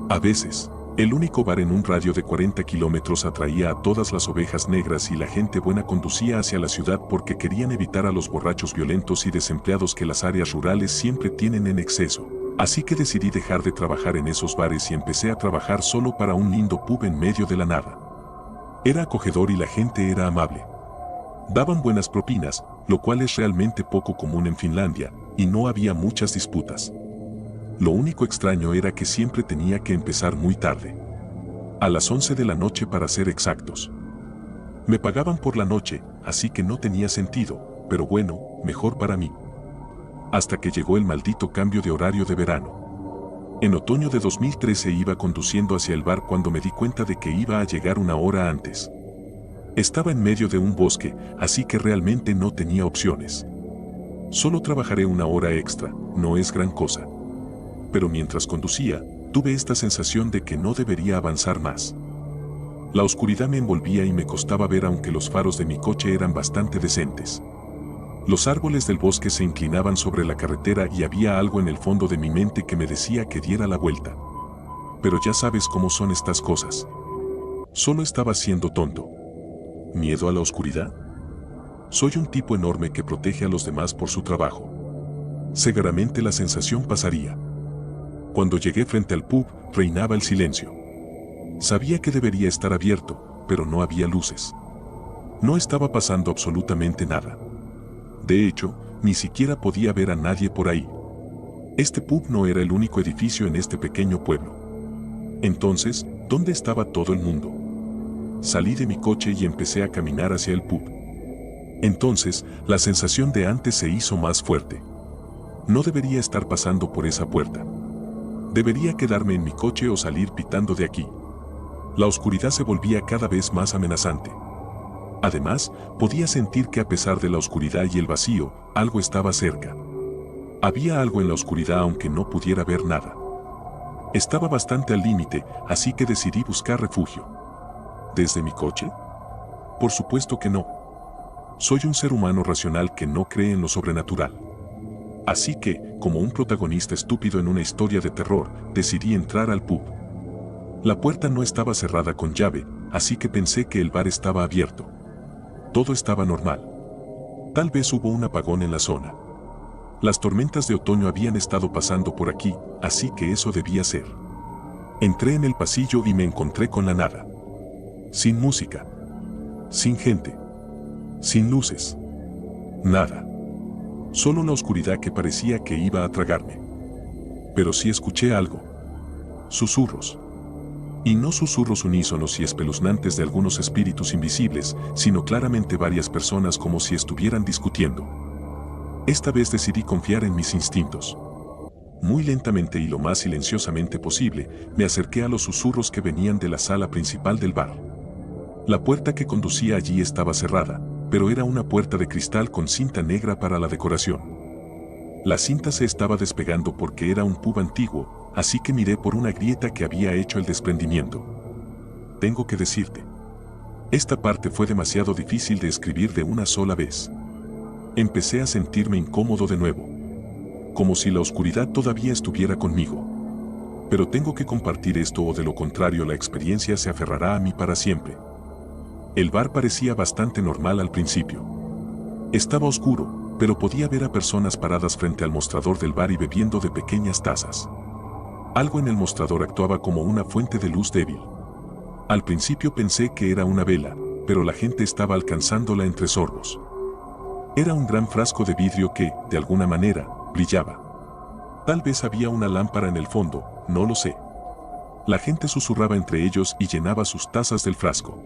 A veces, el único bar en un radio de 40 kilómetros atraía a todas las ovejas negras y la gente buena conducía hacia la ciudad porque querían evitar a los borrachos violentos y desempleados que las áreas rurales siempre tienen en exceso. Así que decidí dejar de trabajar en esos bares y empecé a trabajar solo para un lindo pub en medio de la nada. Era acogedor y la gente era amable. Daban buenas propinas, lo cual es realmente poco común en Finlandia, y no había muchas disputas. Lo único extraño era que siempre tenía que empezar muy tarde. A las 11 de la noche para ser exactos. Me pagaban por la noche, así que no tenía sentido, pero bueno, mejor para mí. Hasta que llegó el maldito cambio de horario de verano. En otoño de 2013 iba conduciendo hacia el bar cuando me di cuenta de que iba a llegar una hora antes. Estaba en medio de un bosque, así que realmente no tenía opciones. Solo trabajaré una hora extra, no es gran cosa. Pero mientras conducía, tuve esta sensación de que no debería avanzar más. La oscuridad me envolvía y me costaba ver aunque los faros de mi coche eran bastante decentes. Los árboles del bosque se inclinaban sobre la carretera y había algo en el fondo de mi mente que me decía que diera la vuelta. Pero ya sabes cómo son estas cosas. Solo estaba siendo tonto. ¿Miedo a la oscuridad? Soy un tipo enorme que protege a los demás por su trabajo. Seguramente la sensación pasaría. Cuando llegué frente al pub, reinaba el silencio. Sabía que debería estar abierto, pero no había luces. No estaba pasando absolutamente nada. De hecho, ni siquiera podía ver a nadie por ahí. Este pub no era el único edificio en este pequeño pueblo. Entonces, ¿dónde estaba todo el mundo? Salí de mi coche y empecé a caminar hacia el pub. Entonces, la sensación de antes se hizo más fuerte. No debería estar pasando por esa puerta. Debería quedarme en mi coche o salir pitando de aquí. La oscuridad se volvía cada vez más amenazante. Además, podía sentir que a pesar de la oscuridad y el vacío, algo estaba cerca. Había algo en la oscuridad aunque no pudiera ver nada. Estaba bastante al límite, así que decidí buscar refugio. ¿Desde mi coche? Por supuesto que no. Soy un ser humano racional que no cree en lo sobrenatural. Así que, como un protagonista estúpido en una historia de terror, decidí entrar al pub. La puerta no estaba cerrada con llave, así que pensé que el bar estaba abierto. Todo estaba normal. Tal vez hubo un apagón en la zona. Las tormentas de otoño habían estado pasando por aquí, así que eso debía ser. Entré en el pasillo y me encontré con la nada. Sin música. Sin gente. Sin luces. Nada. Solo la oscuridad que parecía que iba a tragarme. Pero sí escuché algo. Susurros. Y no susurros unísonos y espeluznantes de algunos espíritus invisibles, sino claramente varias personas como si estuvieran discutiendo. Esta vez decidí confiar en mis instintos. Muy lentamente y lo más silenciosamente posible, me acerqué a los susurros que venían de la sala principal del bar. La puerta que conducía allí estaba cerrada, pero era una puerta de cristal con cinta negra para la decoración. La cinta se estaba despegando porque era un pub antiguo, así que miré por una grieta que había hecho el desprendimiento. Tengo que decirte. Esta parte fue demasiado difícil de escribir de una sola vez. Empecé a sentirme incómodo de nuevo. Como si la oscuridad todavía estuviera conmigo. Pero tengo que compartir esto o de lo contrario la experiencia se aferrará a mí para siempre. El bar parecía bastante normal al principio. Estaba oscuro, pero podía ver a personas paradas frente al mostrador del bar y bebiendo de pequeñas tazas. Algo en el mostrador actuaba como una fuente de luz débil. Al principio pensé que era una vela, pero la gente estaba alcanzándola entre sorbos. Era un gran frasco de vidrio que, de alguna manera, brillaba. Tal vez había una lámpara en el fondo, no lo sé. La gente susurraba entre ellos y llenaba sus tazas del frasco.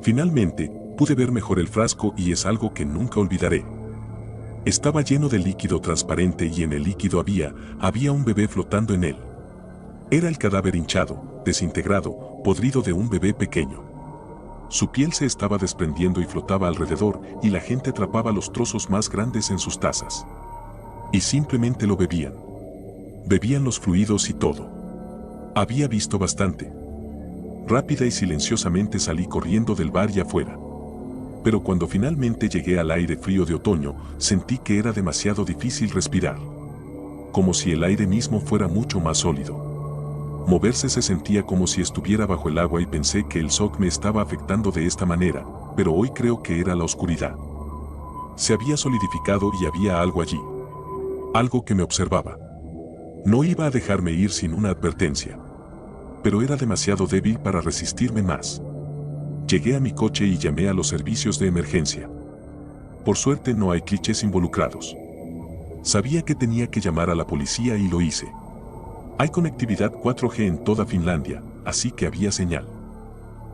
Finalmente, pude ver mejor el frasco y es algo que nunca olvidaré. Estaba lleno de líquido transparente y en el líquido había un bebé flotando en él. Era el cadáver hinchado, desintegrado, podrido de un bebé pequeño. Su piel se estaba desprendiendo y flotaba alrededor y la gente atrapaba los trozos más grandes en sus tazas. Y simplemente lo bebían. Bebían los fluidos y todo. Había visto bastante. Rápida y silenciosamente salí corriendo del bar y afuera. Pero cuando finalmente llegué al aire frío de otoño, sentí que era demasiado difícil respirar. Como si el aire mismo fuera mucho más sólido. Moverse se sentía como si estuviera bajo el agua y pensé que el shock me estaba afectando de esta manera, pero hoy creo que era la oscuridad. Se había solidificado y había algo allí. Algo que me observaba. No iba a dejarme ir sin una advertencia. Pero era demasiado débil para resistirme más. Llegué a mi coche y llamé a los servicios de emergencia. Por suerte no hay clichés involucrados. Sabía que tenía que llamar a la policía y lo hice. Hay conectividad 4G en toda Finlandia, así que había señal.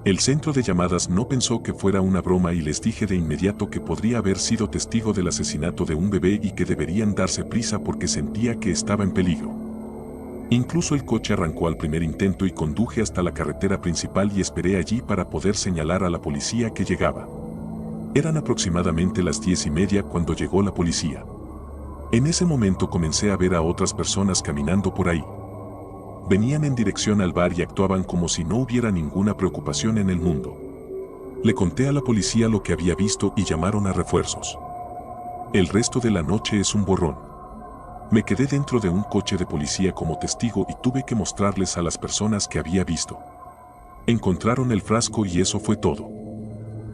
El centro de llamadas no pensó que fuera una broma y les dije de inmediato que podría haber sido testigo del asesinato de un bebé y que deberían darse prisa porque sentía que estaba en peligro. Incluso el coche arrancó al primer intento y conduje hasta la carretera principal y esperé allí para poder señalar a la policía que llegaba. Eran aproximadamente las 10:30 cuando llegó la policía. En ese momento comencé a ver a otras personas caminando por ahí. Venían en dirección al bar y actuaban como si no hubiera ninguna preocupación en el mundo. Le conté a la policía lo que había visto y llamaron a refuerzos. El resto de la noche es un borrón. Me quedé dentro de un coche de policía como testigo y tuve que mostrarles a las personas que había visto. Encontraron el frasco y eso fue todo.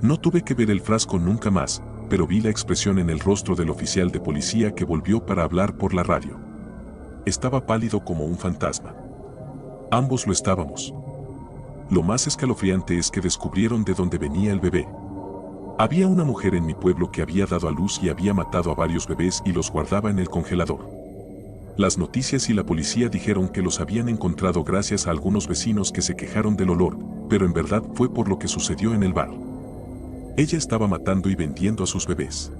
No tuve que ver el frasco nunca más, pero vi la expresión en el rostro del oficial de policía que volvió para hablar por la radio. Estaba pálido como un fantasma. Ambos lo estábamos. Lo más escalofriante es que descubrieron de dónde venía el bebé. Había una mujer en mi pueblo que había dado a luz y había matado a varios bebés y los guardaba en el congelador. Las noticias y la policía dijeron que los habían encontrado gracias a algunos vecinos que se quejaron del olor, pero en verdad fue por lo que sucedió en el bar. Ella estaba matando y vendiendo a sus bebés.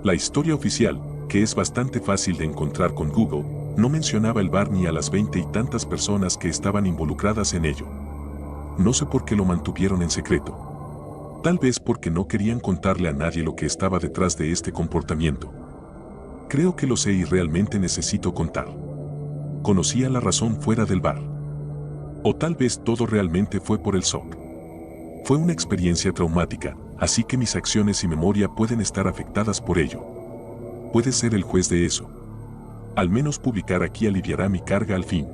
La historia oficial, que es bastante fácil de encontrar con Google, no mencionaba el bar ni a las 20 y tantas personas que estaban involucradas en ello. No sé por qué lo mantuvieron en secreto. Tal vez porque no querían contarle a nadie lo que estaba detrás de este comportamiento. Creo que lo sé y realmente necesito contar. Conocía la razón fuera del bar. O tal vez todo realmente fue por el shock. Fue una experiencia traumática, así que mis acciones y memoria pueden estar afectadas por ello. Puedes ser el juez de eso. Al menos publicar aquí aliviará mi carga al fin.